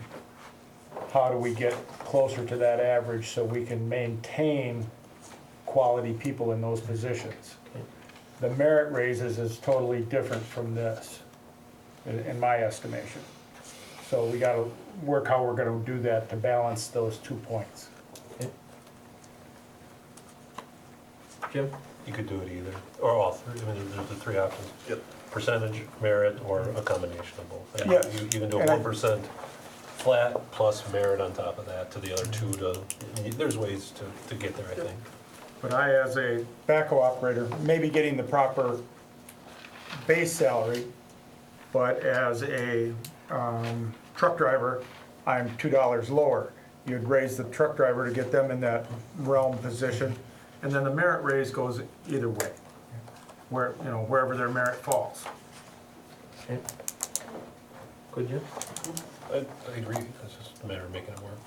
how do we get closer to that average so we can maintain quality people in those positions? The merit raises is totally different from this, in my estimation. So we gotta work how we're gonna do that to balance those 2 points. Jim? You could do it either, or all three, I mean, there's the three options. Yep. Percentage, merit, or a combination of both. And Yeah. You can do a And I- 1% flat plus merit on top of that to the other two to, there's ways to get there, I think. But I, as a backhoe operator, maybe getting the proper base salary, but as a truck driver, I'm $2 lower. You'd raise the truck driver to get them in that realm position, and then the merit raise goes either way, where, you know, wherever their merit falls. Okay. Good, Jim? I agree, it's just a matter of making it work.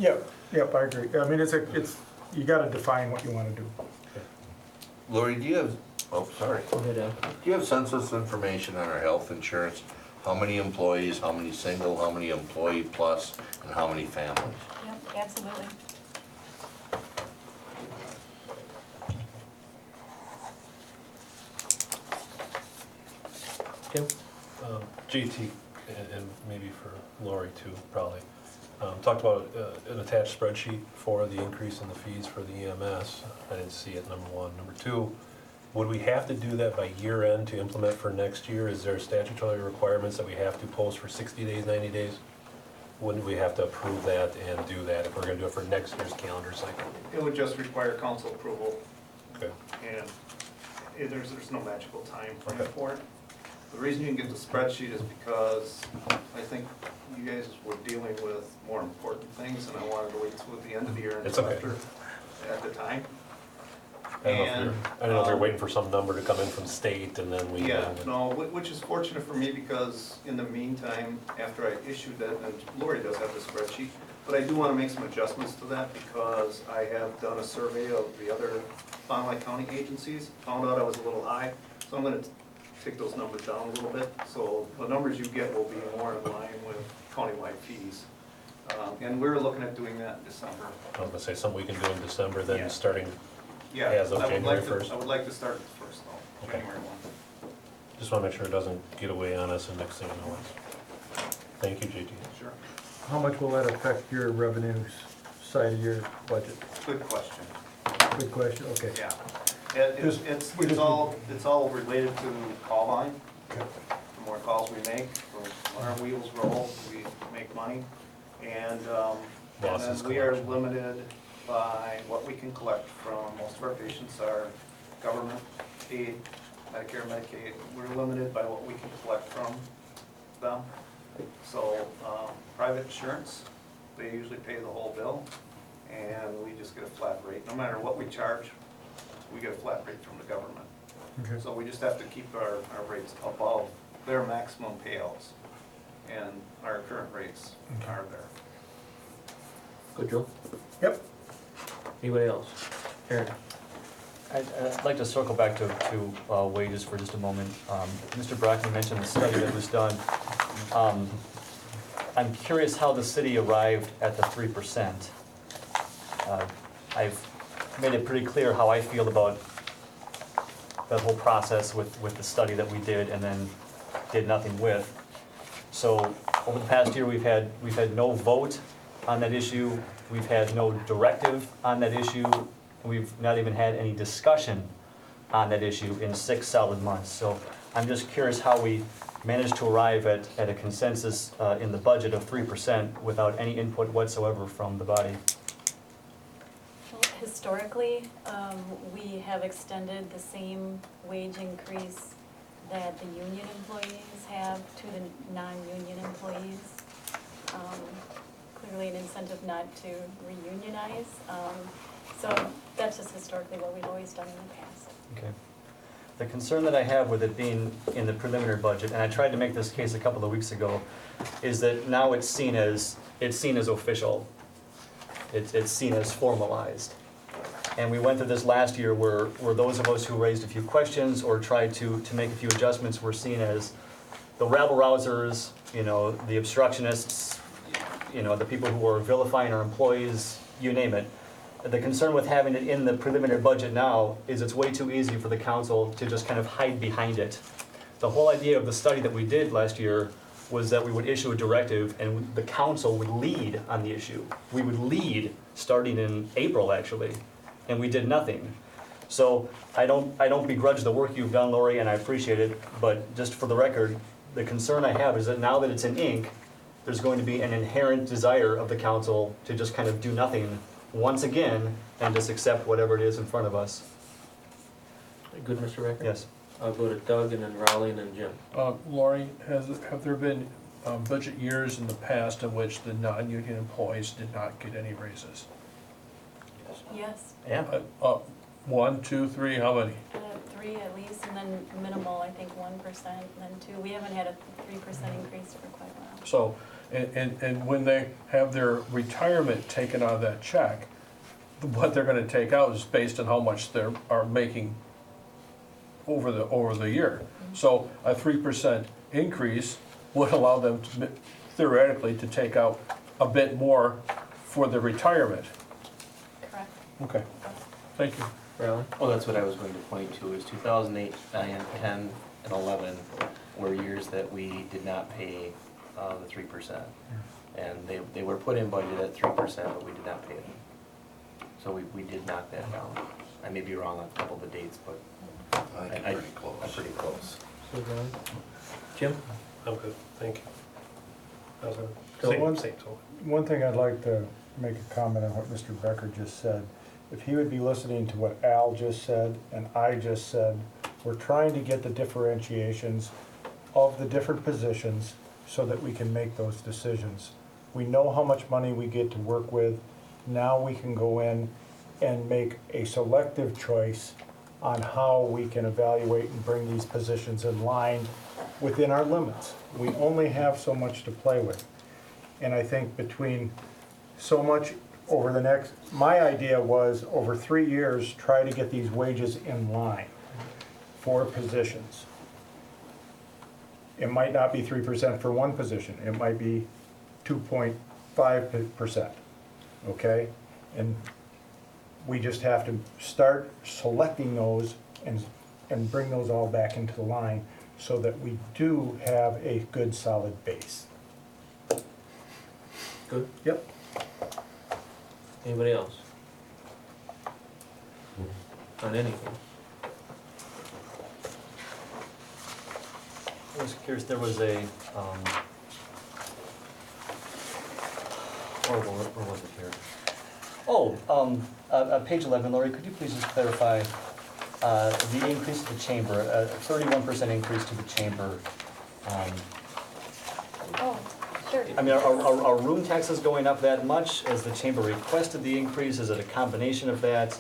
Yep, I agree. I mean, it's, you gotta define what you wanna do. Lori, do you have, oh, sorry. Go ahead, Al. Do you have census information on our health insurance? How many employees, how many single, how many employee plus, and how many families? Yep, absolutely. Jim? JT, and maybe for Lori too, probably, talked about an attached spreadsheet for the increase in the fees for the EMS. I didn't see it, number one. Number two, would we have to do that by year end to implement for next year? Is there statutory requirements that we have to post for 60 days, 90 days? Wouldn't we have to approve that and do that if we're gonna do it for next year's calendar cycle? It would just require council approval, Okay. and there's no magical time frame Okay. for it. The reason you can get the spreadsheet is because I think you guys were dealing with more important things, and I wanted to wait till the end of the year It's until okay. after, at the time. I don't know if And, you're waiting for some number to come in from state and then we. Yeah, no, which is fortunate for me, because in the meantime, after I issued that, and Lori does have the spreadsheet, but I do want to make some adjustments to that, because I have done a survey of the other Fond du Lac County agencies, found out I was a little high, so I'm gonna take those numbers down a little bit, so the numbers you get will be more in line with countywide fees. And we're looking at doing that in December. I was gonna say something we can do in December, then Yeah. starting, Yeah, As of I would January like to- 1st? I would like to start the first though, Okay. January 1. just wanna make sure it doesn't get away on us and next thing you know it's. Thank you, JT. Sure. How much will that affect your revenues side of your budget? Good question. Good question, okay. Yeah. Just- It's all related to call volume. The more calls we make, the more our wheels roll, we make money. And Losses then we are collection. limited by what we can collect from, most of our patients are government paid, Medicare, Medicaid. We're limited by what we can collect from them. So private insurance, they usually pay the whole bill. and we just get a flat rate. No matter what we charge, we get a flat rate from the government. Okay. So we just have to keep our rates above their maximum payouts, and our current rates are there. Good, Joe? Yep. Anybody else? Aaron? I'd like to circle back to wages for just a moment. Mr. Brockman mentioned the study that was done. I'm curious how the city arrived at the 3%. I've made it pretty clear how I feel about that whole process with the study that we did and then did nothing with. So over the past year, we've had no vote on that issue. We've had no directive on that issue. We've not even had any discussion on that issue in 6 solid months. So I'm just curious how we managed to arrive at a consensus in the budget of 3% without any input whatsoever from the body. Well, historically, we have extended the same wage increase that the union employees have to the non-union employees. Clearly an incentive not to reunionize. So that's just historically what we've always done in the past. Okay. The concern that I have with it being in the preliminary budget, and I tried to make this case a couple of weeks ago, is that now it's seen as official. It's seen as formalized. And we went through this last year where those of us who raised a few questions or tried to make a few adjustments were seen as the rabble-rousers, the obstructionists, the people who are vilifying our employees, you name it. The concern with having it in the preliminary budget now is it's way too easy for the council to just kind of hide behind it. The whole idea of the study that we did last year was that we would issue a directive and the council would lead on the issue. We would lead starting in April, actually, and we did nothing. So I don't begrudge the work you've done, Lori, and I appreciate it, but just for the record, the concern I have is that now that it's in ink, there's going to be an inherent desire of the council to just kind of do nothing once again and just accept whatever it is in front of us. Good, Mr. Becker? Yes. I'll go to Doug and then Raleigh and then Jim. Lori, have there been budget years in the past in which the non-union employees did not get any raises? Yes, Yeah. 1, 2, 3, how many? 3 at least, and then minimal, I think 1%, and then 2. We haven't had a 3% increase for quite a while. So, and when they have their retirement taken out of that check, what they're gonna take out is based on how much they are making over the year. So a 3% increase would allow them to, theoretically, to take out a bit more for the retirement. Correct. Okay, thank you. Raleigh? Well, that's what I was going to point to, is 2008, 9, 10, and 11 were years that we did not pay the 3%. And they were put in budget at 3%, but we did not pay them. So we did knock that down. I may be wrong on a couple of the dates, but I think pretty close. I'm pretty close. So, Jim? I'm good, thank you. I was So gonna- same. One thing I'd like to make a comment on what Mr. Becker just said. If he would be listening to what Al just said and I just said, we're trying to get the differentiations of the different positions so that we can make those decisions. We know how much money we get to work with. Now we can go in and make a selective choice on how we can evaluate and bring these positions in line within our limits. We only have so much to play with. And I think between so much over the next, my idea was over 3 years, try to get these wages in line for positions. It might not be 3% for one position, it might be 2.5%, okay? And we just have to start selecting those and bring those all back into the line so that we do have a good solid base. Good. Yep. Anybody else? On anything? I was curious, there was a, where was it here? Oh, page 11, Lori, could you please just clarify the increase to the chamber, a 31% increase to the chamber? Oh, Sure. I mean, are room taxes going up that much? Has the chamber requested the increase? Is it a combination of that?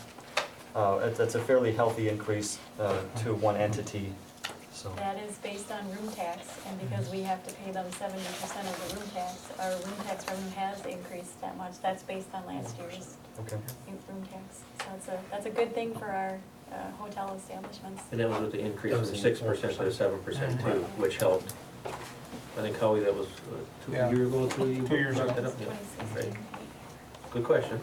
That's a fairly healthy increase to one entity, so. That is based on room tax, and because we have to pay them 70% of the room tax, our room tax revenue has increased that much. That's based on last year's Okay. room tax. So that's a good thing for our hotel establishments. And that was with the increase from 6% to 7% too, which helped. I think Howie, that was 2 Yeah. years ago, 3 2 years brought ago. that up? Yeah. 2016. Right. Good question.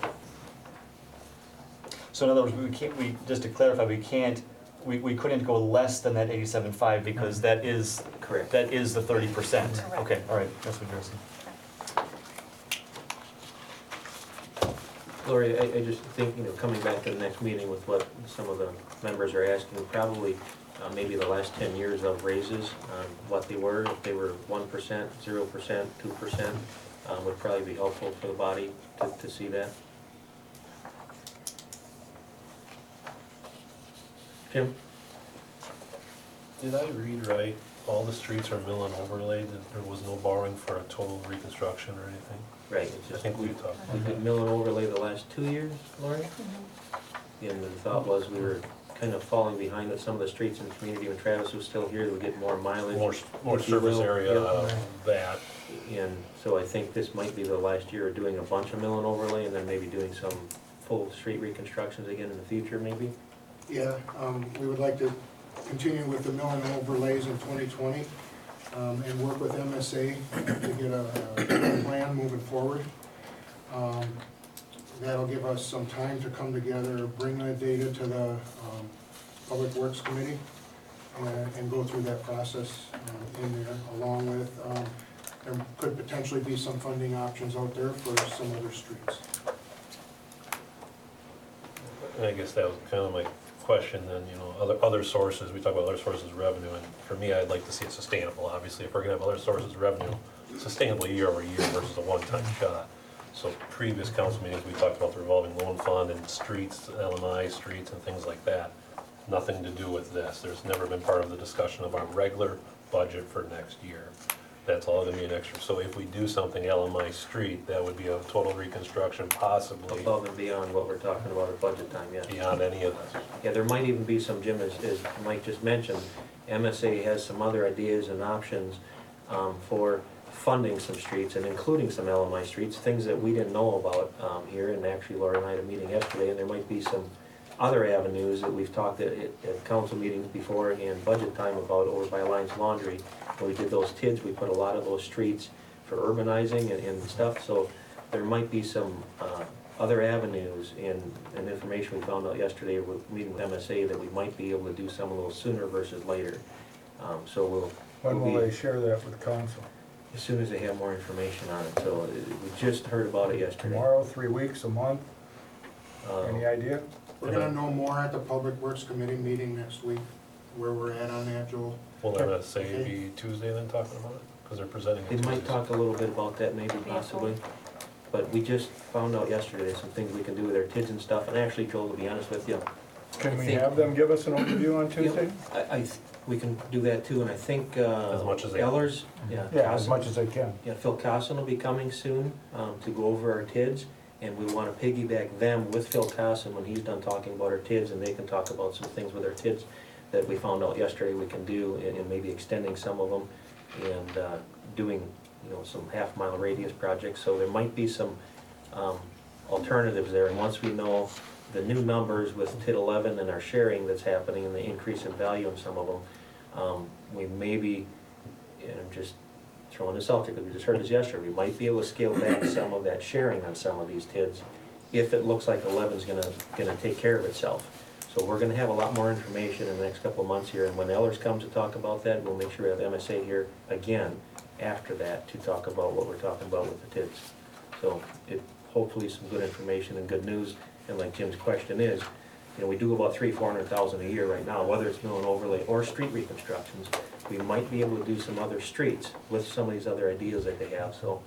So in other words, just to clarify, we couldn't go less than that 87.5 because that is Correct. the 30%. Correct. Okay, all right, that's what you're saying. Lori, I just think, coming back to the next meeting with what some of the members are asking, probably maybe the last 10 years of raises, what they were, if they were 1%, 0%, 2%, would probably be helpful for the body to see that. Jim? Did I read right? All the streets are mill and overlaid, and there was no borrowing for a total reconstruction or anything? Right, it's I just, think we talked we about did that. mill and overlay the last 2 years, Lori? Mhm. And the thought was we were kind of falling behind with some of the streets in the community. When Travis was still here, we get more mileage. More if you surface will. area Yeah. out of that. And so I think this might be the last year of doing a bunch of mill and overlay and then maybe doing some full street reconstructions again in the future, maybe? Yeah, we would like to continue with the mill and overlays in 2020, and work with MSA to get a plan moving forward. That'll give us some time to come together, bring the data to the Public Works Committee, and go through that process in there, along with, there could potentially be some funding options out there for some other streets. And I guess that was kind of my question then, other sources, we talk about other sources of revenue, and for me, I'd like to see it sustainable, obviously, if we're gonna have other sources of revenue, sustainable year over year versus a one-time shot. So previous council meetings, we talked about the revolving loan fund and streets, LMI streets and things like that. Nothing to do with this, there's never been part of the discussion of our regular budget for next year. That's all gonna be an extra, so if we do something LMI street, that would be a total reconstruction possibly Above and beyond what we're talking about at budget time, yeah. beyond any of this. Yeah, there might even be some, Jim, as Mike just mentioned, MSA has some other ideas and options for funding some streets and including some LMI streets, things that we didn't know about here, and actually Laura and I had a meeting yesterday, and there might be some other avenues that we've talked at council meetings before and budget time about over by Alliance Laundry. When we did those TIDs, we put a lot of those streets for urbanizing and stuff, so there might be some other avenues and information we found out yesterday with meeting with MSA that we might be able to do some of those sooner versus later. So When we'll will be, they share that with council? as soon as they have more information on it, so we just heard about it yesterday. Tomorrow, 3 weeks, a month? Any idea? We're gonna know more at the Public Works Committee meeting next week, where we're at on that, Joel. Will MSA be Tuesday then talking about it? Because they're presenting They it might Tuesdays. talk a little bit about that, maybe possibly. But we just found out yesterday some things we can do with our kids and stuff, and actually, Joel, to be honest with you, Can I we think- have them give us an overview on you know, Tuesday? we can do that too, and I think As much as they- Ellers, yeah. Yeah, as Cossin- much as they can. Yeah, Phil Cossin will be coming soon to go over our TIDs, and we want to piggyback them with Phil Cossin when he's done talking about our TIDs, and they can talk about some things with our TIDs that we found out yesterday we can do, and maybe extending some of them, and doing, some half-mile radius projects. So there might be some alternatives there, and once we know the new numbers with TID 11 and our sharing that's happening and the increase in value in some of them, we maybe, and I'm just throwing this out there because we just heard this yesterday, we might be able to scale back some of that sharing on some of these TIDs if it looks like 11's gonna take care of itself. So we're gonna have a lot more information in the next couple of months here, and when Ellers comes to talk about that, we'll make sure we have MSA here again after that to talk about what we're talking about with the TIDs. So hopefully some good information and good news, and like Jim's question is, we do about $300,000–400,000 a year right now, whether it's mill and overlay or street reconstructions. We might be able to do some other streets with some of these other ideas that they have, so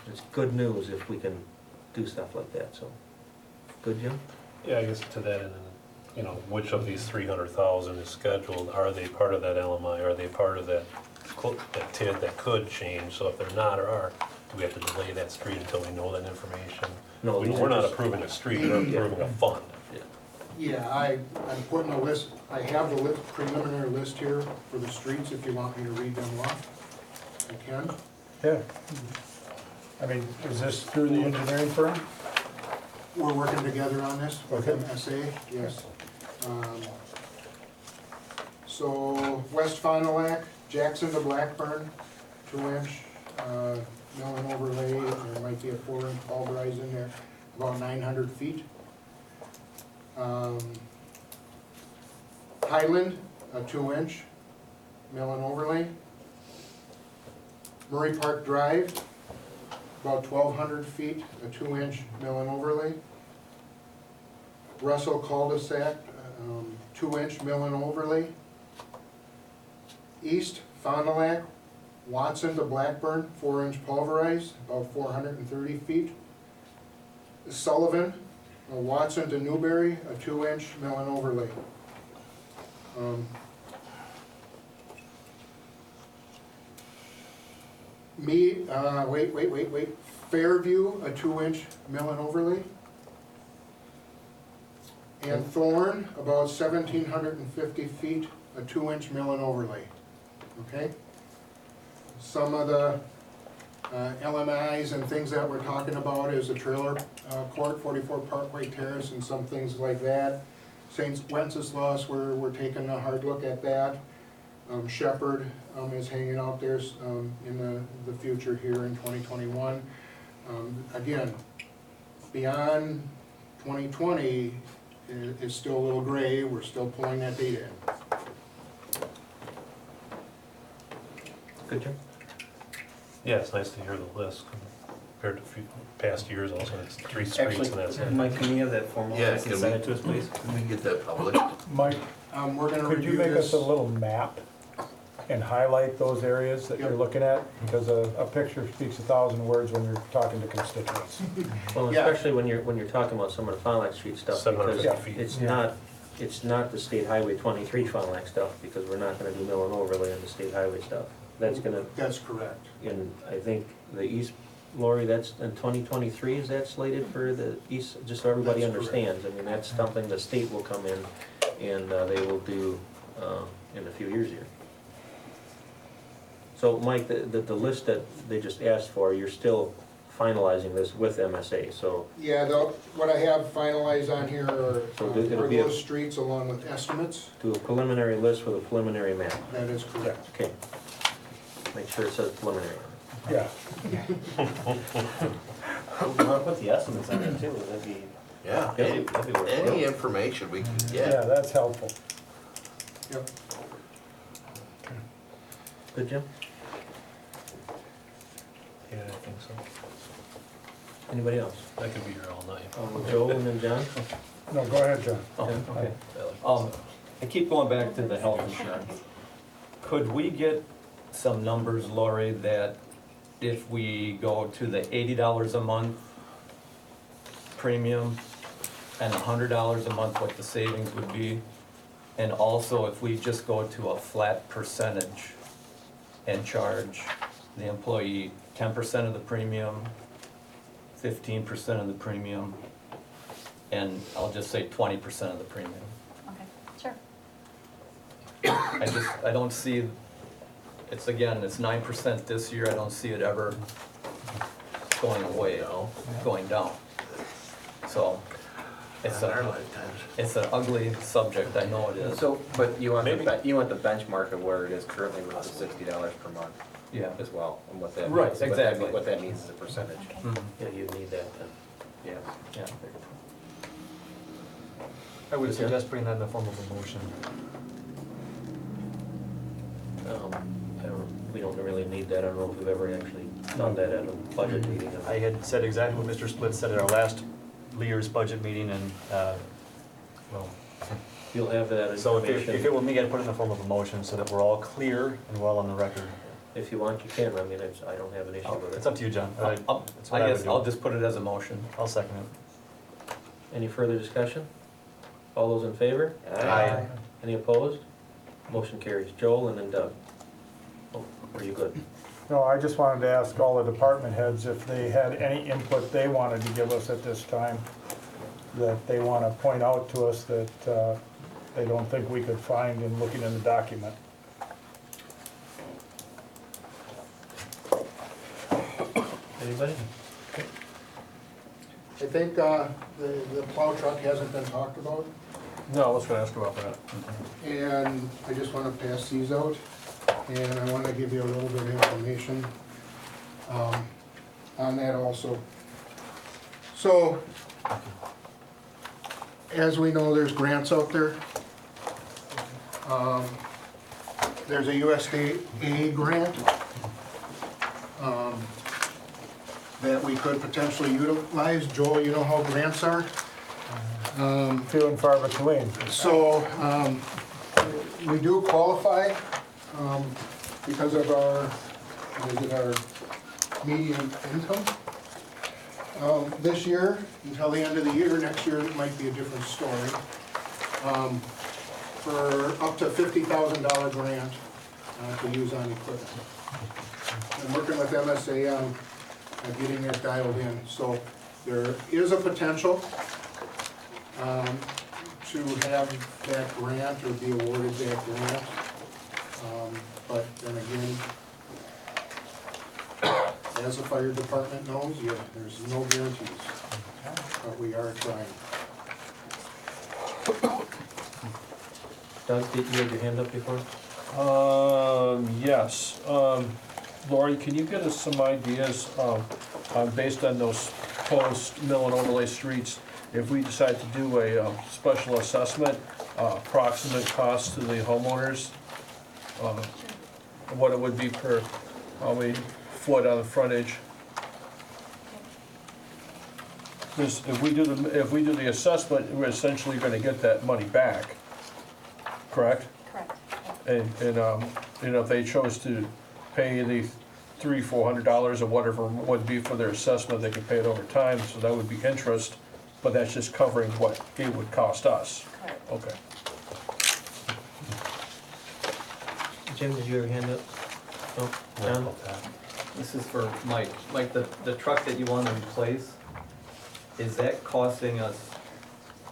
it's good news if we can do stuff like that, so. Good, Jim? Yeah, I guess to that end, which of these 300,000 is scheduled? Are they part of that LMI? Are they part of that that TID that could change, so if they're not or are, do we have to delay that street until we know that information? No, these We're are not just- approving a street, we're approving a fund. Yeah, I'm putting a list, I have the preliminary list here for the streets, if you want me to read them off. I can. Yeah. I mean, is this through the engineering firm? We're working together on this with Okay. MSA, yes. So, West Fond du Lac, Jackson to Blackburn, 2-inch, mill and overlay, there might be a 4-inch pulverize in there, about 900 feet. Highland, a 2-inch, mill and overlay. Murray Park Drive, about 1,200 feet, a 2-inch mill and overlay. Russell Cul-de-sac, 2-inch mill and overlay. East Fond du Lac, Watson to Blackburn, 4-inch pulverized, about 430 feet. Sullivan, Watson to Newberry, a 2-inch mill and overlay. Fairview, a 2-inch mill and overlay. And Thorn, about 1,750 feet, a 2-inch mill and overlay. Okay? Some of the LMIs and things that we're talking about is the trailer court, 44 Parkway Terrace, and some things like that. St. Wenceslas, we're taking a hard look at that. Shepherd is hanging out there in the future here in 2021. Again, beyond 2020 is still a little gray. We're still pulling that data in. Good, Jim? Yeah, it's nice to hear the list compared to past years also, it's 3 streets and that's it. Mike, can you have that formalized Yeah, and can send it to us, please? Can we get that published? Mike, We're gonna could you review make us this. a little map and highlight those areas that you're Yep. looking at? Because a picture speaks 1,000 words when you're talking to constituents. Well, Yeah. especially when you're talking about some of the Fond du Lac Street stuff, because 750 feet. it's not the State Highway 23 Fond du Lac stuff, because we're not gonna do mill and overlay on the State Highway stuff. That's gonna, That's correct. and I think the east, Lori, that's in 2023, is that slated for the east, just so everybody That's correct. understands? I mean, that's something the state will come in and they will do in a few years here. So, Mike, the list that they just asked for, you're still finalizing this with MSA, so, Yeah, what I have finalized on here are So it'll be a- those streets along with estimates. do a preliminary list with a preliminary map. That is correct. Okay. Make sure it says preliminary. Yeah. We wanna put the estimates on there too, that'd be. Yeah, That'd be worthwhile. any information we can Yeah, get. that's helpful. Yep. Good, Jim? Yeah, I think so. Anybody else? I could be here all night. Joel and then John? No, go ahead, John. Oh, Okay. I keep going back to the health insurance. Could we get some numbers, Lori, that if we go to the $80 a month premium and $100 a month, what the savings would be? And also if we just go to a flat percentage and charge the employee 10% of the premium, 15% of the premium, and I'll just say 20% of the premium. Okay, sure. I don't see, it's 9% this year, I don't see it ever going away, going down. So, it's In our a, lifetimes. it's an ugly subject, I know it is. So, but you want Maybe. you want the benchmark of where it is currently with the $60 per month Yeah. as well, and what that Right, means, exactly. what that means as a percentage. Okay. Mhm, Yeah, you need that then. Yeah. yeah. I would suggest putting that in the form of a motion. We don't really need that, I don't know if we've ever actually done that at a budget meeting. I had said exactly what Mr. Split said at our last Lear's budget meeting, and, well, You'll have that so if it information. were me, I'd put it in the form of a motion so that we're all clear and well on the record. If you want, you can, I mean, I don't have an issue with It's it. up to you, John. I That's what I would guess do. I'll just put it as a motion. I'll second it. Any further discussion? All those in favor? Aye. Any opposed? Motion carries. Joel and then Doug. Oh, are you good? No, I just wanted to ask all the department heads if they had any input they wanted to give us at this time, that they want to point out to us that they don't think we could find in looking in the document. Anybody? I think the plow truck hasn't been talked about, No, I was gonna ask about that. and I just wanna pass these out, and I wanna give you a little bit of information on that also. So, as we know, there's grants out there. There's a USDA grant that we could potentially utilize. Joel, you know how grants are? Few and far between. So, we do qualify, because of our median income. This year, until the end of the year, next year it might be a different story. For up to $50,000 grant to use on equipment. I'm working with MSA on getting that dialed in, so there is a potential to have that grant or be awarded that grant. But then again, as the fire department knows, yeah, there's no guarantees, but we are trying. Doug, did you have your hand up before? Yes. Lori, can you get us some ideas, based on those post mill and overlay streets, if we decide to do a special assessment, approximate cost to the homeowners? What it would be per, how many foot on the frontage? Because if we do the assessment, we're essentially gonna get that money back, correct? Correct. And if they chose to pay the $300-400 or whatever it would be for their assessment, they could pay it over time, so that would be interest, but that's just covering what it would cost us. Correct. Okay. Jim, did you have your hand up? No? John? This is for Mike. Mike, the truck that you want to replace, is that costing us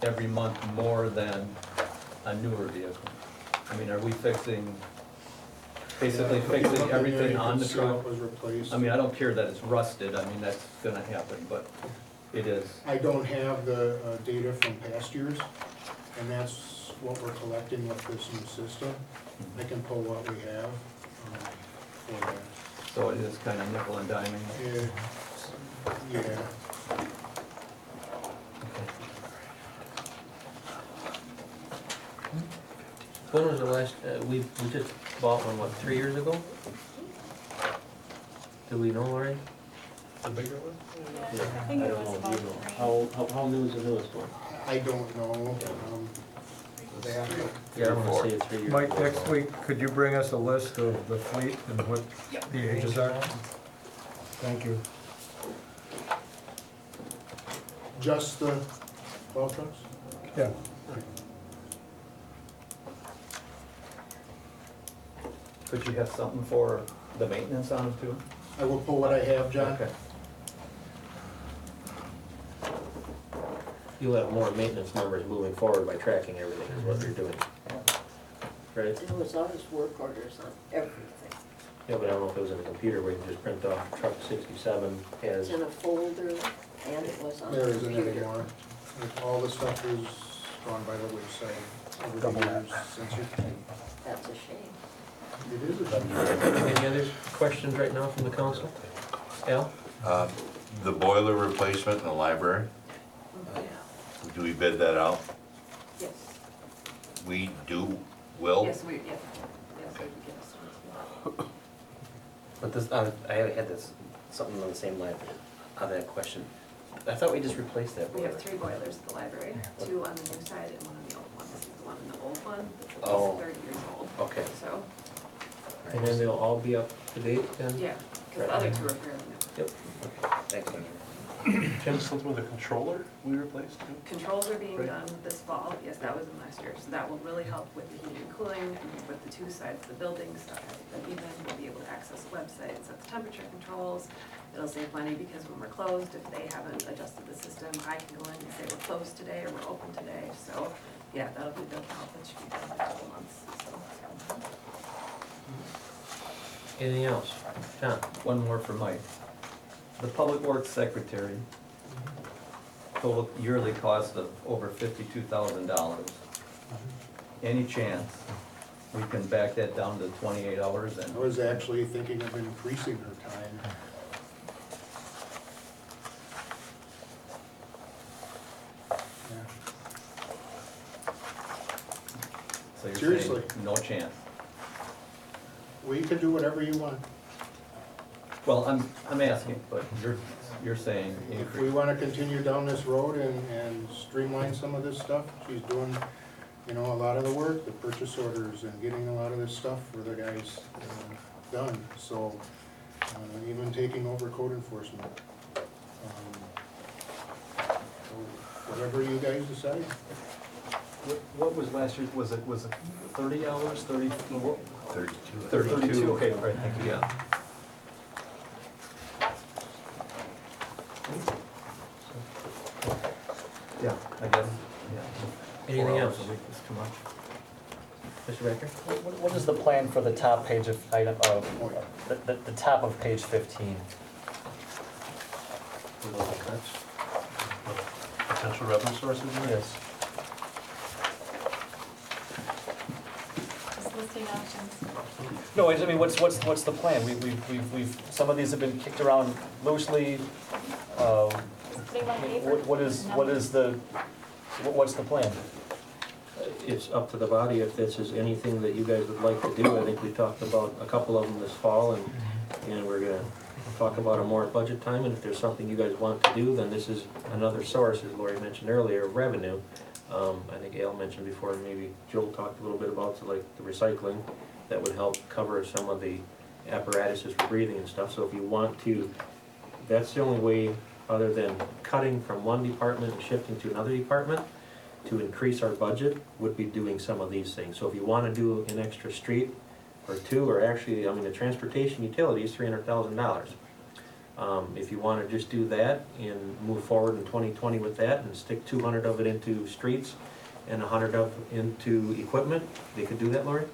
every month more than a newer vehicle? I mean, are we basically fixing everything on the truck? Was replaced. I mean, I don't care that it's rusted, I mean, that's gonna happen, but it is. I don't have the data from past years, and that's what we're collecting with this new system. I can pull what we have for that. So it is kind of nickel and diming. Yeah. When was the last, we just bought one, what, 3 years ago? Do we know, Lori? The bigger one? Yeah, I think it was about three. How new is the newest one? I don't know. Yeah, I wanna say it's 3 years. Mike, ago. next week, could you bring us a list of the fleet and what the ages are? Thank you. Just the plow trucks? Yeah. Could you have something for the maintenance on them too? I will pull what I have, John. Okay. You'll have more maintenance numbers moving forward by tracking everything is what you're doing. Right? It was always work orders on everything. Yeah, but I don't know if it was in a computer where you can just print off truck 67 It's as, in a folder, and it was on the There computer. isn't anymore. All the stuff is gone by the wayside over the years since you came. That's a shame. It is a shame. Any other questions right now from the council? Al? The boiler replacement in the library, Oh, do we bid that out? Yes, We will? yes, we can get some. But this, I had this, something on the same line, on that question. I thought we just replaced that We boiler. have 3 boilers at the library, 2 on the new side and 1 on the old one. This is the one in the old one, which Oh. was 30 years old. Okay. So, And then they'll all be up to date then? yeah, because the other 2 are fairly new. Yep. Thanks, Andrew. Kim, something with a controller we replaced too? Controls are being Right. done this fall, yes, that was in last year, so that will really help with the heating and cooling, and with the two sides of the building, stuff has been even, we'll be able to access the website, set the temperature controls. It'll save money because when we're closed, if they haven't adjusted the system, I can go in and say we're closed today or we're open today, so, yeah, that'll help, it should be done in a couple months, so. Anything else? John? One more for Mike. The Public Works Secretary, total yearly cost of over $52,000. Any chance we can back that down to 28 hours I and, was actually thinking of increasing her time. Yeah. so you're Seriously. saying no chance? Well, you can do whatever you want. Well, I'm asking, but you're saying If we increase. wanna continue down this road and streamline some of this stuff, she's doing, a lot of the work, the purchase orders and getting a lot of this stuff for the guys done. So, even taking over code enforcement. So whatever you guys decide. What was last year, was it 30 hours, 30? 32. 32, okay, right, thank you. Yeah. Yeah, I guess, yeah. Anything 4 else? hours a week is too much. Mr. Becker? What is the plan for the top page of item, the top of page 15? Potential revenue sources? Yes. Just listing options. No, I mean, what's the plan? We've, some of these have been kicked around loosely. Putting on paper. What's the plan? It's up to the body if this is anything that you guys would like to do. I think we talked about a couple of them this fall, and we're gonna talk about them more at budget time, and if there's something you guys want to do, then this is another source, as Lori mentioned earlier, of revenue. I think Al mentioned before, and maybe Joel talked a little bit about, so like the recycling, that would help cover some of the apparatuses for breathing and stuff. So if you want to, that's the only way, other than cutting from one department and shifting to another department, to increase our budget, would be doing some of these things. So if you wanna do an extra street or two, or actually, I mean, the transportation utility is $300,000. If you wanna just do that and move forward in 2020 with that and stick 200 of it into streets and 100 of into equipment, they could do that, Lori?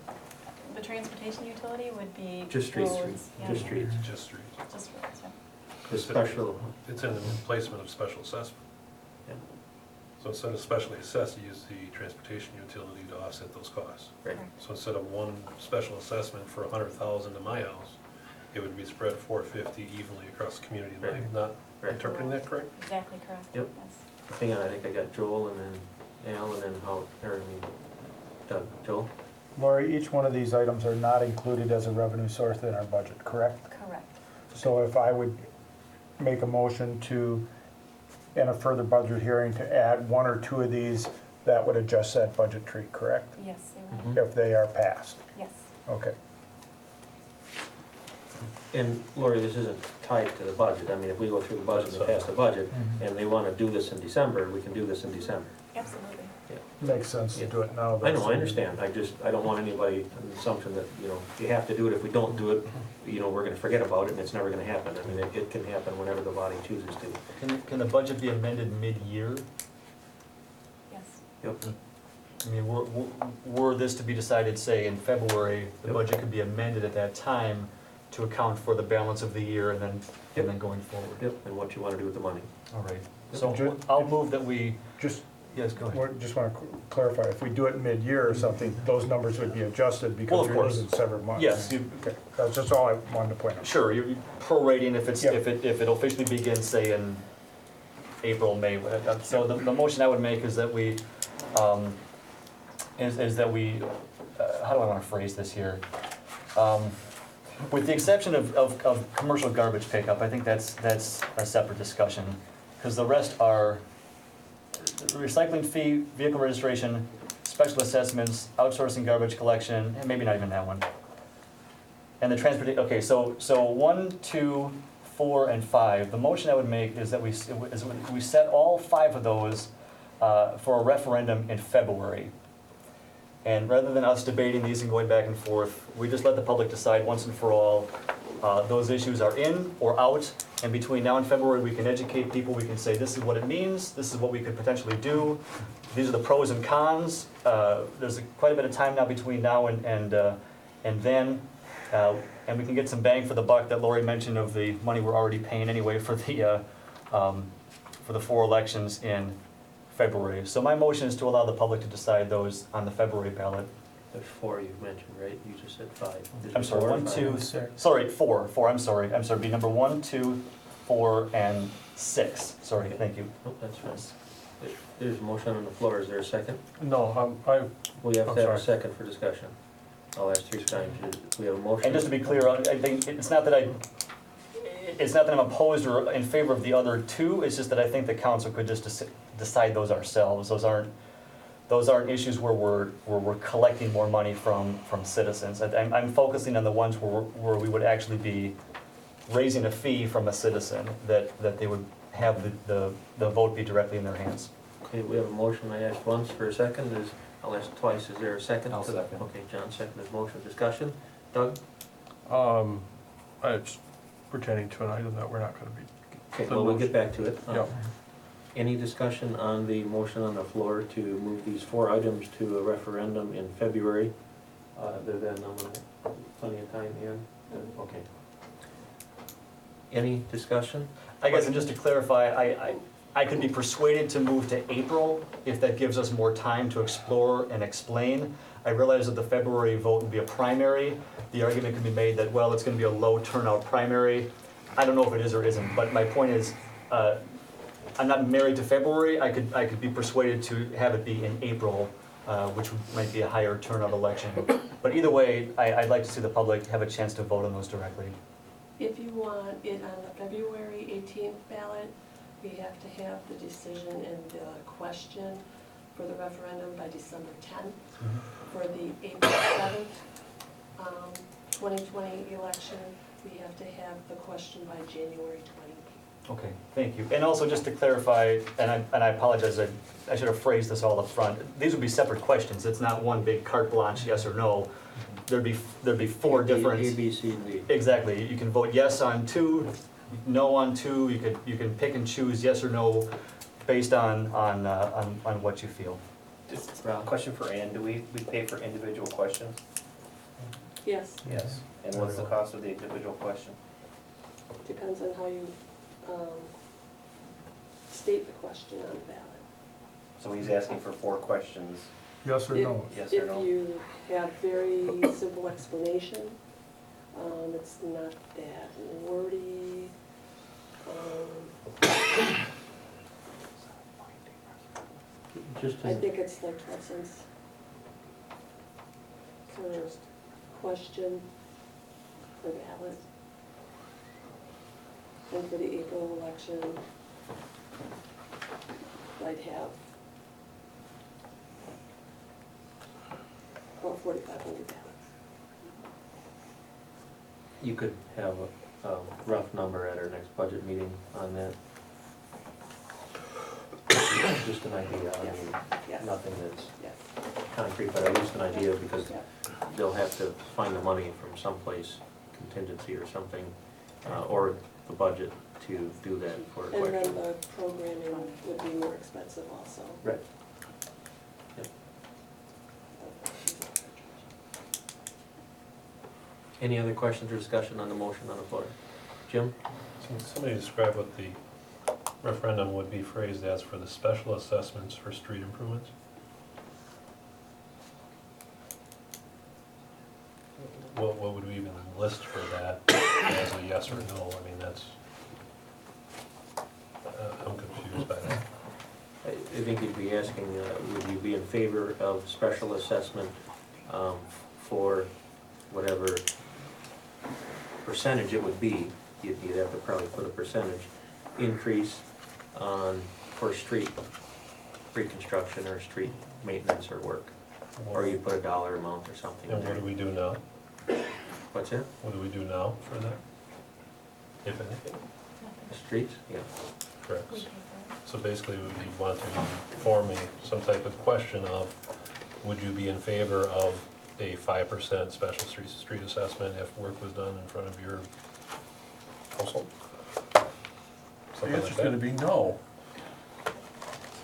The transportation utility would be Just streets, roads, yeah. just streets. Just streets. Just roads, yeah. The special, It's in the replacement of special assessment. yeah, So instead of specially assessed, you use the transportation utility to offset those costs. right. So instead of one special assessment for 100,000 to my house, it would be spread 450 evenly across the community. Am I not Right. interpreting that correct? Exactly correct, Yep. yes. Hang on, I think I got Joel and then Al and then Doug. Joel? Lori, each one of these items are not included as a revenue source in our budget, correct? Correct. So if I would make a motion to, in a further budget hearing, to add one or two of these, that would adjust that budget tree, correct? Yes, they would, If they are passed, yes. okay. And Lori, this isn't tied to the budget. I mean, if we go through the budget and pass the budget, and they wanna do this in December, we can do this in December. Absolutely. Makes sense to do it now. I know, I understand. I don't want anybody, an assumption that, you have to do it. If we don't do it, we're gonna forget about it and it's never gonna happen. I mean, it can happen whenever the body chooses to. Can the budget be amended mid-year? Yes. Yep. I mean, were this to be decided, say, in February, the Yep. budget could be amended at that time to account for the balance of the year and then going forward. Yep, and what you wanna do with the money. All right. Ju- So I'll move that we, Just, yes, go ahead. just want to clarify, if we do it mid-year or something, those numbers would be adjusted Well, because of you're course. losing several months. Yes, Okay, that's just all I wanted to point out. sure, you're prorating if it's, Yep. if it officially begins, say, in April, May. So the motion I would make is that we, is that we, how do I wanna phrase this here? With the exception of commercial garbage pickup, I think that's a separate discussion. Because the rest are recycling fee, vehicle registration, special assessments, outsourcing garbage collection, and maybe not even that one. And the transportation, okay, so 1, 2, 4, and 5. The motion I would make is that we set all 5 of those for a referendum in February. And rather than us debating these and going back and forth, we just let the public decide once and for all. Those issues are in or out, and between now and February, we can educate people, we can say this is what it means, this is what we could potentially do, these are the pros and cons. There's quite a bit of time now between now and then, and we can get some bang for the buck that Lori mentioned of the money we're already paying anyway for the 4 elections in February. So my motion is to allow the public to decide those on the February ballot. There's 4 you've mentioned, right? You just said 5. Is I'm it sorry, 4 or 1, 5? 2, sorry, 4, I'm sorry, be number 1, 2, 4, and 6, sorry, thank you. Oh, that's fine. There's a motion on the floor, is there a second? No, We have I'm to have a sorry. second for discussion. I'll ask 3 times, we have a motion. And just to be clear, I think, it's not that I'm opposed or in favor of the other 2, it's just that I think the council could just decide those ourselves. Those aren't issues where we're collecting more money from citizens. I'm focusing on the ones where we would actually be raising a fee from a citizen, that they would have the vote be directly in their hands. Okay, we have a motion, I asked once for a second, I'll ask twice, is there a second? I'll second. Okay, John seconded the motion, discussion. Doug? it's pertaining to an item that we're not gonna be. Okay, well, we'll get back to it. Yeah. Any discussion on the motion on the floor to move these 4 items to a referendum in February? Other than, plenty of time, Ian? Okay. Any discussion? I guess, and just to clarify, I could be persuaded to move to April if that gives us more time to explore and explain. I realize that the February vote would be a primary. The argument can be made that, well, it's gonna be a low turnout primary. I don't know if it is or isn't, but my point is, I'm not married to February. I could be persuaded to have it be in April, which might be a higher turnout election. But either way, I'd like to see the public have a chance to vote on those directly. If you want it on the February 18th ballot, we have to have the decision and the question for the referendum by December 10th. For the April 7th, 2020 election, we have to have the question by January 20th. Okay, thank you. And also just to clarify, and I apologize, I should have phrased this all up front. These would be separate questions. It's not one big carte blanche, yes or no. There'd be 4 different. A, B, C, and D. Exactly. You can vote yes on 2, no on 2. You can pick and choose yes or no based on what you feel. Just a question for Ann, do we pay for individual questions? Yes, Yes. And what's the cost of the individual question? depends on how you state the question on the ballot. So he's asking for 4 questions. Yes or no? Yes or no? If you have very simple explanation, it's not that wordy. Just I as, think it's like 12 cents per question per ballot. And for the April election, I'd have about 4,500 ballots. you could have a rough number at our next budget meeting on that. Just an idea, I mean, Yes. nothing that's Yes. concrete, but at least an idea, because Yeah. they'll have to find the money from someplace, contingency or something, or the budget to do that for a And then question. the programming would be more expensive also. Right. Yep. Any other questions or discussion on the motion on the floor? Jim? Somebody describe what the referendum would be phrased as for the special assessments for street improvements? What would we even list for that as a yes or no? I mean, that's, I'm confused by that. I think you'd be asking, would you be in favor of special assessment for whatever percentage it would be? You'd have to probably put a percentage increase for street reconstruction or street maintenance or work. Or you put a dollar amount or something in And what there. do we do now? What's that? What do we do now for that? if anything? Streets, yeah. Correct. So basically, we want to form some type of question of, would you be in favor of a 5% special street assessment if work was done in front of your household? The Something like answer's gonna that. be no.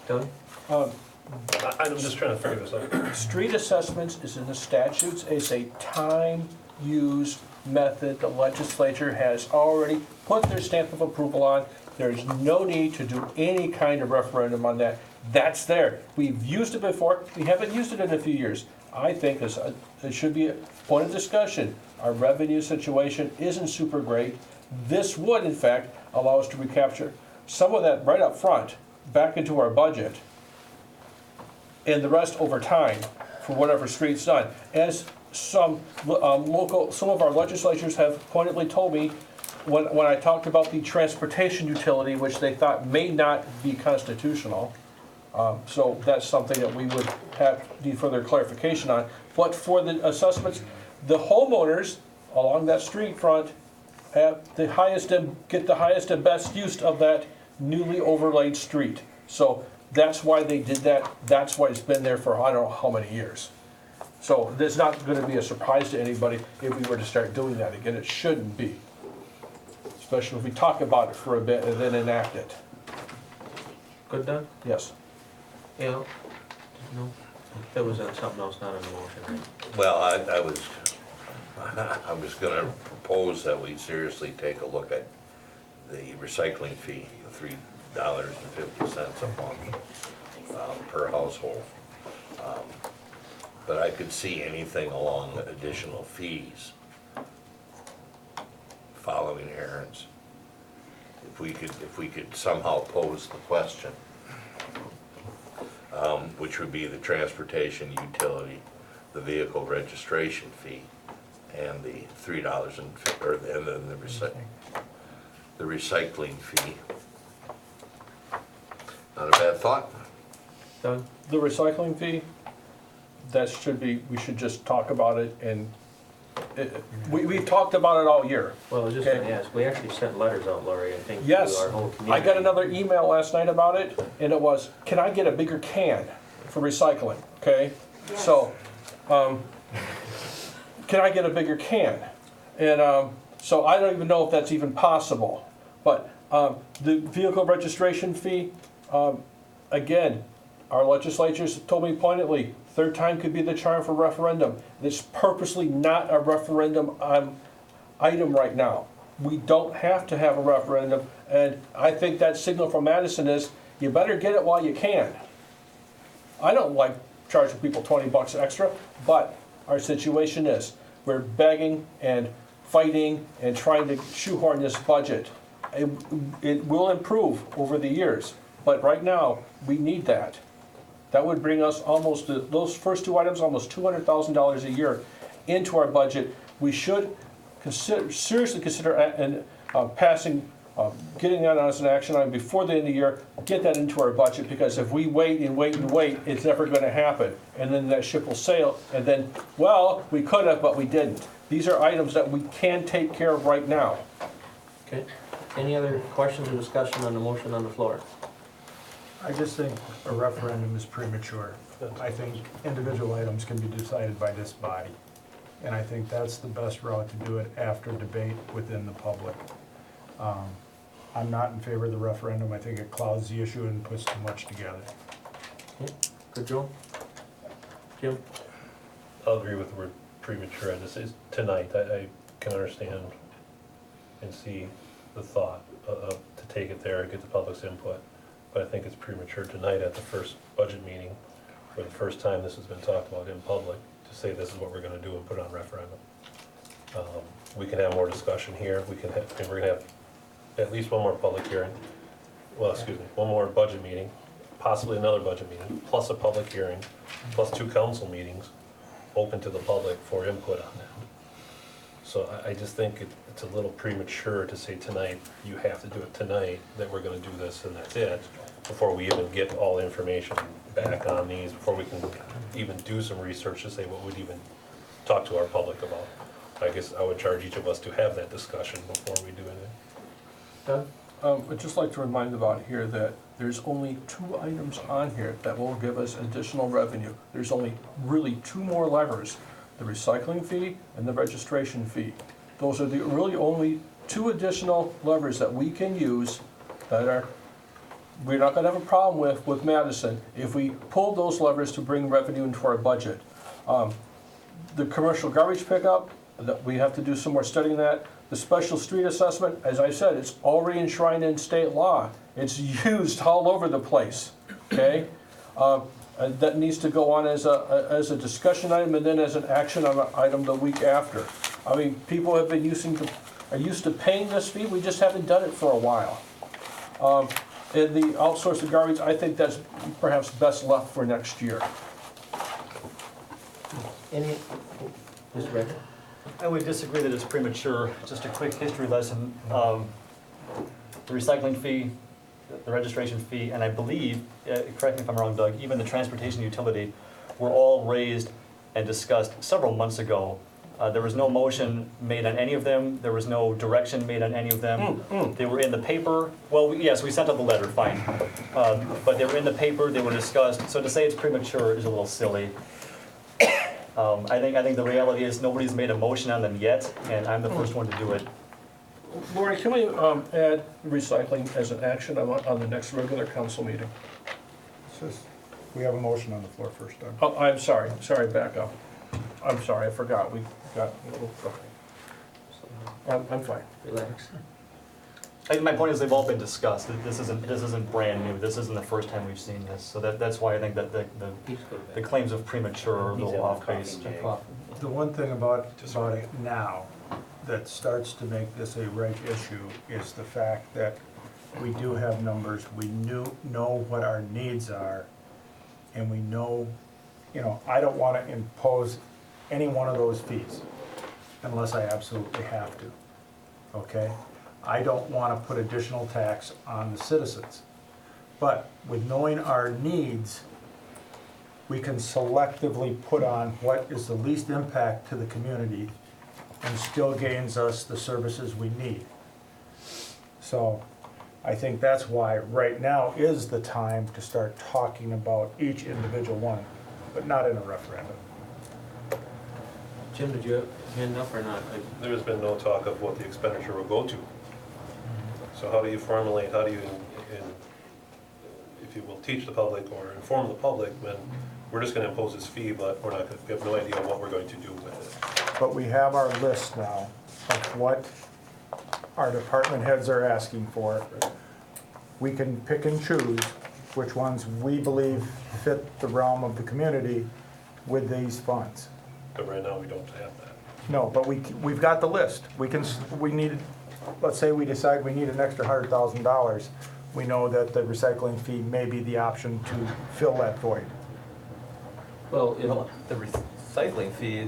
Doug? I'm just trying to figure this out. Street assessments is in the statutes, it's a time-used method the legislature has already put their stamp of approval on. There's no need to do any kind of referendum on that. That's there. We've used it before, we haven't used it in a few years. I think it should be a point of discussion. Our revenue situation isn't super great. This would, in fact, allow us to recapture some of that right up front, back into our budget, and the rest over time for whatever street's done. As some of our legislatures have pointedly told me, when I talked about the transportation utility, which they thought may not be constitutional. So that's something that we would need further clarification on. But for the assessments, the homeowners along that street front have the highest and get the highest and best use of that newly overlaid street. So that's why they did that. That's why it's been there for I don't know how many years. So it's not going to be a surprise to anybody if we were to start doing that again. It shouldn't be. Especially if we talk about it for a bit and then enact it. Good, Doug? Yes. Yeah. No? That was on something else, not on the motion, right? Well, I was gonna propose that we seriously take a look at the recycling fee, the $3.50 a month per household. But I could see anything along additional fees following errands. If we could somehow pose the question, which would be the transportation utility, the vehicle registration fee, and the $3 and then the recycling fee. Not a bad thought. Doug? The recycling fee, that should be, we should just talk about it and we've talked about it all year. Well, I was just gonna ask, we actually sent letters out, Lori, I think, to Yes, our whole community. I got another email last night about it, and it was, can I get a bigger can for recycling, okay? Yes. So, can I get a bigger can? And, so I don't even know if that's even possible. But, the vehicle registration fee, again, our legislatures told me pointedly, third time could be the charm for referendum. It's purposely not a referendum item right now. We don't have to have a referendum, and I think that signal from Madison is, you better get it while you can. I don't like charging people 20 bucks extra, but our situation is, we're begging and fighting and trying to shoehorn this budget. It will improve over the years, but right now, we need that. That would bring us almost, those first two items, almost $200,000 a year into our budget. We should seriously consider passing, getting that as an action item before the end of the year, get that into our budget, because if we wait and wait and wait, it's never gonna happen. And then that ship will sail, and then, well, we could have, but we didn't. These are items that we can take care of right now. Okay. Any other questions or discussion on the motion on the floor? I just think a referendum is premature. I think individual items can be decided by this body. And I think that's the best route to do it after debate within the public. I'm not in favor of the referendum. I think it clouds the issue and puts too much together. Okay. Good, Joe? Jim? I'll agree with the word premature, and this is tonight, I can understand and see the thought of to take it there and get the public's input. But I think it's premature tonight at the first budget meeting, for the first time this has been talked about in public, to say this is what we're gonna do and put it on referendum. We can have more discussion here, we can have, we're gonna have at least one more public hearing, well, excuse me, one more budget meeting, possibly another budget meeting, plus a public hearing, plus 2 council meetings, open to the public for input on that. So I just think it's a little premature to say tonight, you have to do it tonight, that we're gonna do this and that's it, before we even get all the information back on these, before we can even do some research to say what we'd even talk to our public about. I guess I would charge each of us to have that discussion before we do anything. Doug? I'd just like to remind about here that there's only 2 items on here that will give us additional revenue. There's only really 2 more levers, the recycling fee and the registration fee. Those are the really only 2 additional levers that we can use that are, we're not gonna have a problem with Madison if we pull those levers to bring revenue into our budget. The commercial garbage pickup, that we have to do some more studying that. The special street assessment, as I said, it's already enshrined in state law. It's used all over the place, okay? That needs to go on as a discussion item and then as an action item the week after. I mean, people have been are used to paying this fee, we just haven't done it for a while. And the outsource of garbage, I think that's perhaps best left for next year. Any, Mr. Becker? I would disagree that it's premature. Just a quick history lesson. The recycling fee, the registration fee, and I believe, correct me if I'm wrong, Doug, even the transportation utility were all raised and discussed several months ago. There was no motion made on any of them. There was no direction made on any of them. They were in the paper. Well, yes, we sent out the letter, fine. But they were in the paper, they were discussed. So to say it's premature is a little silly. I think the reality is nobody's made a motion on them yet, and I'm the first one to do it. Lori, can we add recycling as an action on the next regular council meeting? We have a motion on the floor first, Doug. Oh, I'm sorry, back up. I'm sorry, I forgot, we got a little, okay. I'm fine. Relax. My point is they've all been discussed. This isn't brand new. This isn't the first time we've seen this. So that's why I think that the claims of premature are a little off base. The one thing about it now that starts to make this a reg issue is the fact that we do have numbers, we know what our needs are, and we know, I don't want to impose any one of those fees unless I absolutely have to, okay? I don't want to put additional tax on the citizens. But with knowing our needs, we can selectively put on what is the least impact to the community and still gains us the services we need. So I think that's why right now is the time to start talking about each individual one, but not in a referendum. Jim, did you have hand up or not? There's been no talk of what the expenditure will go to. So how do you formulate, if you will teach the public or inform the public when we're just gonna impose this fee, but we have no idea what we're going to do with it? But we have our list now of what our department heads are asking for. We can pick and choose which ones we believe fit the realm of the community with these funds. But right now, we don't have that. No, but we've got the list. Let's say we decide we need an extra $100,000. We know that the recycling fee may be the option to fill that void. Well, The recycling fee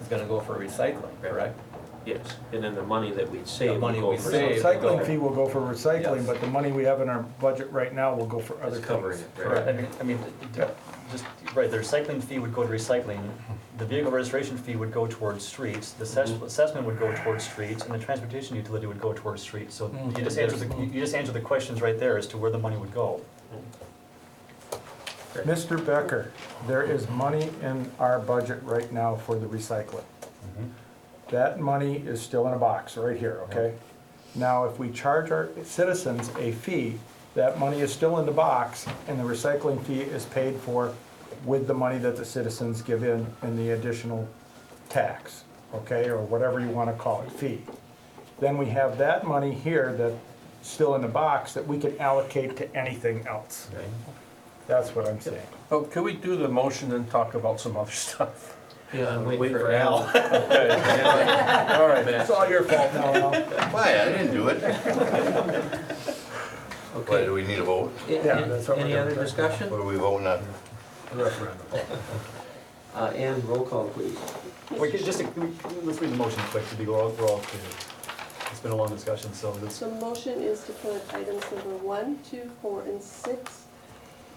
is gonna go for recycling, correct? Yes, and then the money that we'd save The money would we go for save. something. Recycling fee will go for recycling, Yes. but the money we have in our budget right now will go for other It's covering things. it, right? I mean, just, right, the recycling fee would go to recycling, the vehicle registration fee would go towards streets, the assessment would go towards streets, and the transportation utility would go towards streets. So you just answered the questions right there as to where the money would go. Mr. Becker, there is money in our budget right now for the recycling. That money is still in a box right here, okay? Now, if we charge our citizens a fee, that money is still in the box, and the recycling fee is paid for with the money that the citizens give in the additional tax, okay, or whatever you want to call it, fee. Then we have that money here that's still in the box that we can allocate to anything else. That's what I'm saying. Oh, can we do the motion and talk about some other stuff? yeah, I'm waiting for Al. Okay. All right, It's all your fault now, Al. Why, I didn't do it. Why, Okay. do we need a vote? Yeah, that's what we're Any gonna other do. discussion? What are we voting on? Referendum. And roll call, please. Wait, let's read the motion quick, so we're all clear. It's been a long discussion, so let's, The motion is to put items number 1, 2, 4, and 6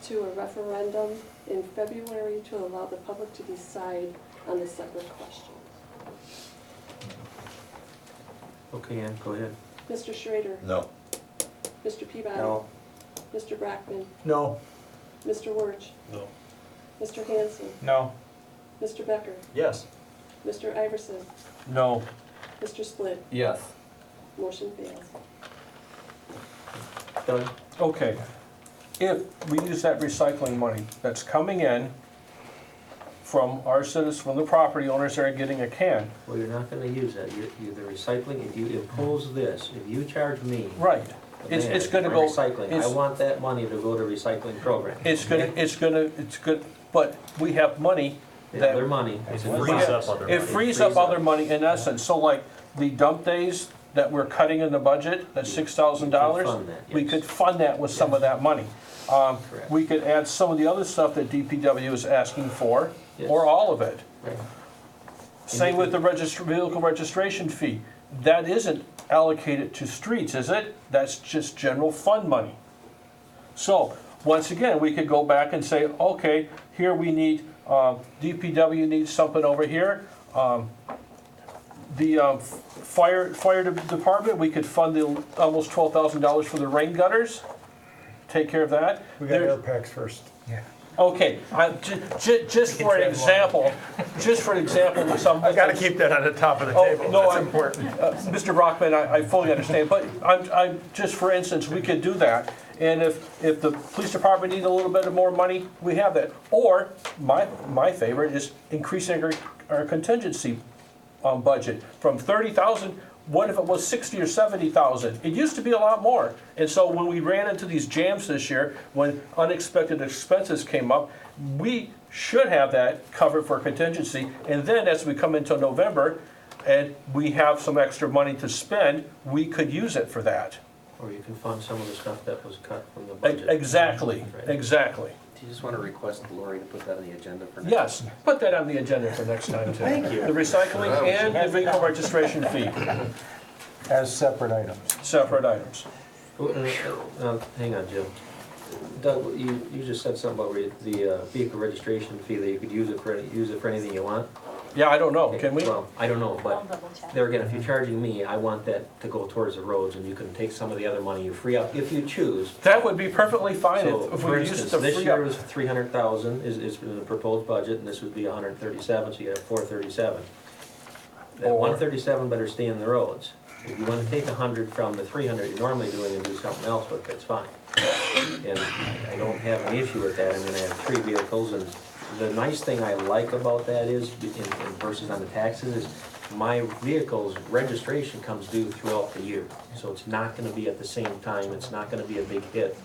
to a referendum in February to allow the public to decide on the separate questions. Okay, Ann, go ahead. Mr. Schrader? No. Mr. Peabody. No. Mr. Brockman. No. Mr. Wirch. No. Mr. Hanson. No. Mr. Becker. Yes. Mr. Iverson. No. Mr. Split. Yes. Motion fails. Doug? Okay, if we use that recycling money that's coming in from our citizens, from the property owners that are getting a can, Well, you're not gonna use that, the recycling, if you impose this, if you charge me. right, the it's man gonna for go. Recycling, I it's- want that money to go to recycling program. It's good, but we have money The that. other money. It we frees have- up other It money. frees up other money in essence, so like the dump days that we're cutting in the budget, that's $6,000. You could fund that, We yes. could fund that with some of that money. Correct. We could add some of the other stuff that DPW is asking for, Yes. or all of it. Right. Same with the vehicle registration fee. That isn't allocated to streets, is it? That's just general fund money. So, once again, we could go back and say, okay, here we need, DPW needs something over here. The fire department, we could fund the almost $12,000 for the rain gutters. Take care of that. We got There's- air packs first. Okay, just for an example, with some. I gotta keep that on the top of the Oh, table, no, that's I'm- important. Mr. Brockman, I fully understand, but I'm, just for instance, we could do that. And if the police department need a little bit of more money, we have that. Or, my favorite is increasing our contingency budget from 30,000. What if it was 60 or 70,000? It used to be a lot more. And so when we ran into these jams this year, when unexpected expenses came up, we should have that covered for contingency. And then as we come into November and we have some extra money to spend, we could use it for that. Or you can fund some of the stuff that was cut from the budget. Exactly, Right. exactly. Do you just want to request Lori to put that on the agenda for next? Yes, put that on the agenda for next time too. Thank you. The recycling and the vehicle registration fee, As separate items. separate items. Hang on, Jim. Doug, you just said something about the vehicle registration fee, that you could use it for anything you want? Yeah, I don't know, can we? Well, I don't know, I'll but double check. there again, if you're charging me, I want that to go towards the roads, and you can take some of the other money you free up, if you choose. That would be perfectly fine So, if for we use it instance, to this free year up. was 300,000 is in the proposed budget, and this would be 137, so you have 437. That Or- 137 better stay in the roads. If you wanna take 100 from the 300 you're normally doing and do something else with it, it's fine. And I don't have an issue with that, I'm gonna have 3 vehicles, and the nice thing I like about that is, in versus on the taxes, is my vehicle's registration comes due throughout the year. So it's not gonna be at the same time, it's not gonna be a big hit.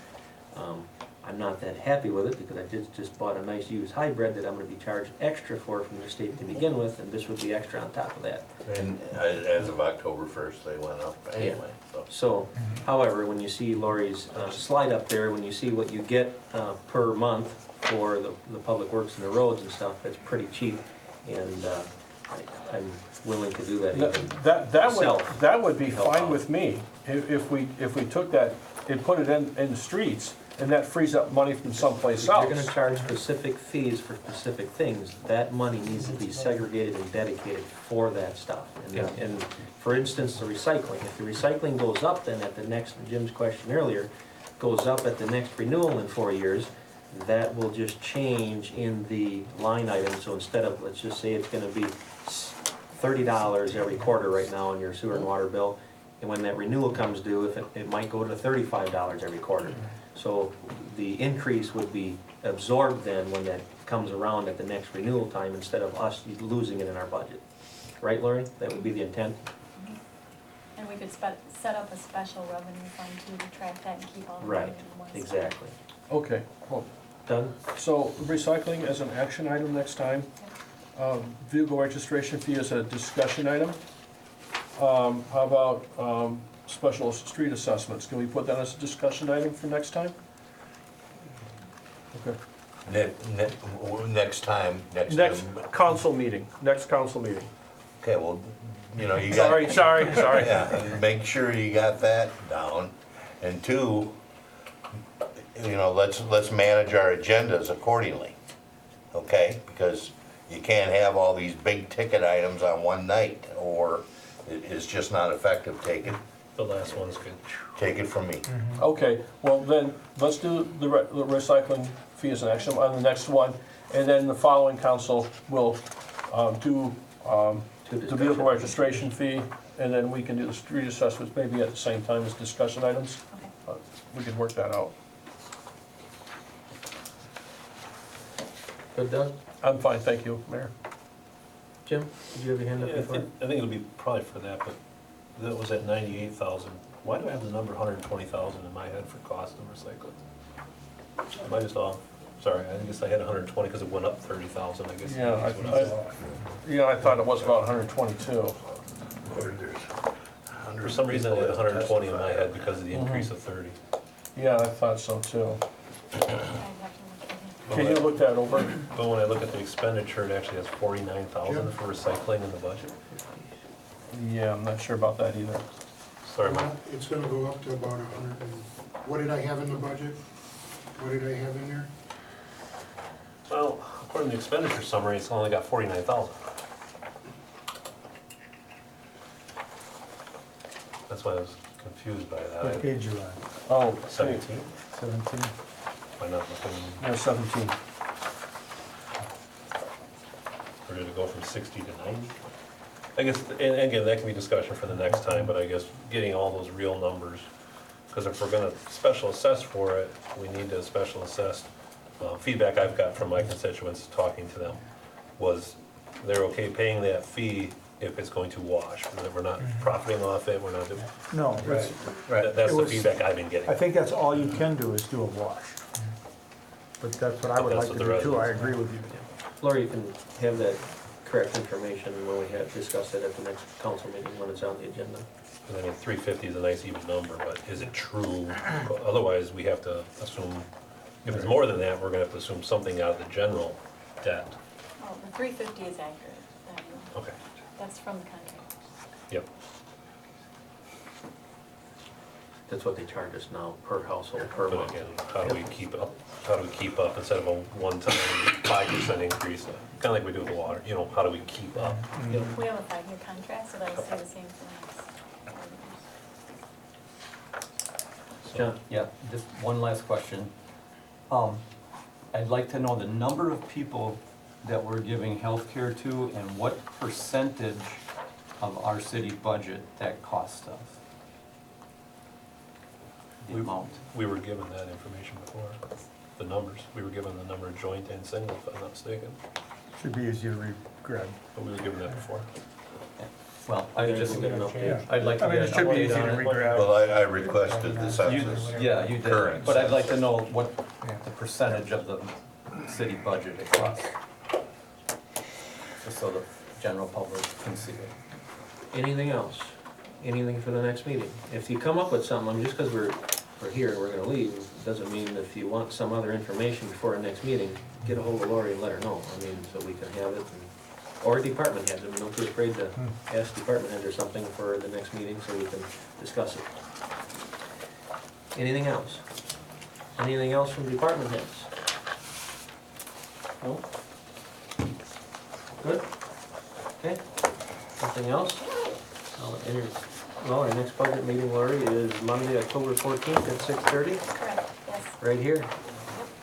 I'm not that happy with it, because I just bought a nice used hybrid that I'm gonna be charged extra for from the state to begin with, and this would be extra on top of that. And as of October 1st, they went up anyway, so. So, however, when you see Lori's slide up there, when you see what you get per month for the public works and the roads and stuff, that's pretty cheap, and I'm willing to do that even myself. That would be Help fine out. with me, if we took that and put it in the streets, and that frees up money from someplace If you're gonna else. charge specific fees for specific things, that money needs to be segregated and dedicated for that stuff. And for instance, the recycling, if the recycling goes up, then at the next, Jim's question earlier, goes up at the next renewal in 4 years, that will just change in the line item. So instead of, let's just say it's gonna be $30 every quarter right now on your sewer and water bill, and when that renewal comes due, if it might go to $35 every quarter. So the increase would be absorbed then when that comes around at the next renewal time, instead of us losing it in our budget. Right, Lori? That would be the intent? And we could set up a special revenue fund too, to track that and keep all the Right, revenue in one spot. exactly. Okay, well, Done? so recycling as an action item next time. Vehicle registration fee is a discussion item. How about special street assessments? Can we put that as a discussion item for next time? Okay. Next time. Next council meeting, Okay, well, you know, you got. Sorry. Yeah, and make sure you got that down. And two, you know, let's manage our agendas accordingly, okay? Because you can't have all these big ticket items on one night, or it's just not effective taking The last one's good. Take it from me. Okay, well then, let's do the recycling fee as an action on the next one, and then the following council will do the vehicle registration fee, and then we can do the street assessments maybe at the same time as discussion items. Okay. We can work that out. Good, Doug? I'm fine, thank you, Mayor. Jim, did you have your hand up Yeah, I before? think it'll be probably for that, but that was at 98,000. Why do I have the number 120,000 in my head for cost of recycling? Am I just off? Sorry, I guess I had 120 because it went up 30,000, I guess. Yeah, That's what I was- I thought it was about 122. For some reason, I had 120 in my head because of the increase of 30. Yeah, I thought so too. I have to look at it. Can you look that over? But when I look at the expenditure, it actually has 49,000 for recycling in the budget. Yeah, I'm not sure about that either. Sorry, Mike. It's gonna go up to about 100 and, what did I have in the budget? What did I have in there? Well, according to the expenditure summary, it's only got 49,000. That's why I was confused by that. What page you on? Oh, 17? 17? Am I not looking, No, 17. or did it go from 60 to 90? I guess, and again, that can be discussion for the next time, but I guess getting all those real numbers, because if we're gonna special assess for it, we need to special assess. Feedback I've got from my constituents, talking to them, was they're okay paying that fee if it's going to wash, that we're not profiting off it, we're not doing. No, it's, That's It the was- feedback I've been getting. I think that's all you can do is do a wash. But that's what I would That's like what to the do too, I residents- agree with you. Lori, you can have that correct information when we have discussed it at the next council meeting when it's on the agenda. I mean, 350 is a nice even number, but is it true? Otherwise, we have to assume, if it's more than that, we're gonna have to assume something out of the general debt. Oh, the 350 is accurate. Okay, That's from the contract. yep. That's what they charge us now per household, per But month. again, how do we keep up? How do we keep up instead of a one-time 5% increase? Kinda like we do with the water, how do we keep up? We have a 5-year contract, so that'll stay the same for the next 4 years. John? Yeah, just one last question. I'd like to know the number of people that we're giving health care to and what percentage of our city budget that costs us. The amount. We were given that information before, the numbers. We were given the number joint and single, if I'm not mistaken, Should be easy to grab. but we were given that before. Well, I We'll just, get an update. I'd like to I mean, get it an should be update easy on to it. re-grab. Well, I requested the census. Yeah, you Current did, but I'd like to census. know what the percentage of the city budget it costs. Just so the general public can see it. Anything else? Anything for the next meeting? If you come up with something, just because we're here and we're gonna leave, doesn't mean if you want some other information before our next meeting, get a hold of Lori and let her know. I mean, so we can have it, or department heads. I mean, don't be afraid to ask department heads or something for the next meeting so we can discuss it. Anything else? Anything else from department heads? No? Good? Okay, nothing else? Well, our next budget meeting, Lori, is Monday, October 14th at 6:30, Correct, yes. right here.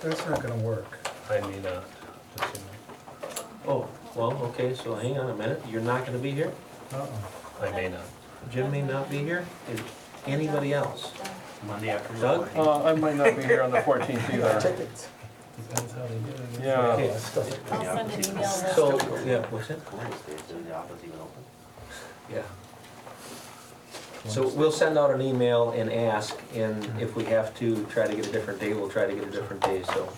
That's not gonna work. I may not, just, you know. Oh, well, okay, so hang on a minute, you're not gonna be here? Uh-uh. I may not. Jim may not be here? Is anybody else? Monday after Doug? I might not be here on the 14th either. Tickets. Yeah. Okay, I'll send an email. so, yeah, what's it? Is the office even open? Yeah. So we'll send out an email and ask, and if we have to try to get a different day, we'll try to get a different day, so.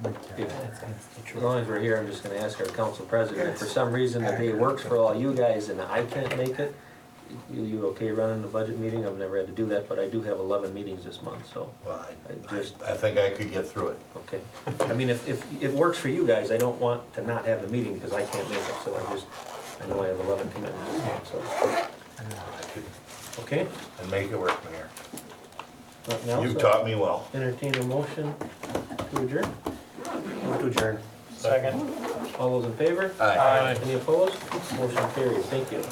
As long as we're here, I'm just gonna ask our council president, if for some reason the day works for all you guys and I can't make it, you okay running the budget meeting? I've never had to do that, but I do have 11 meetings this month, so, Well, I just, I think I could get through it. okay. I mean, if it works for you guys, I don't want to not have the meeting because I can't make it, so I know I have 11 commitments this month, so, I could okay? and make it work, Mayor. Nothing else? You've taught me well. Entertain a motion to adjourn? Move to adjourn. Second. All those in favor? Aye. Any opposed? Motion carries. Thank you.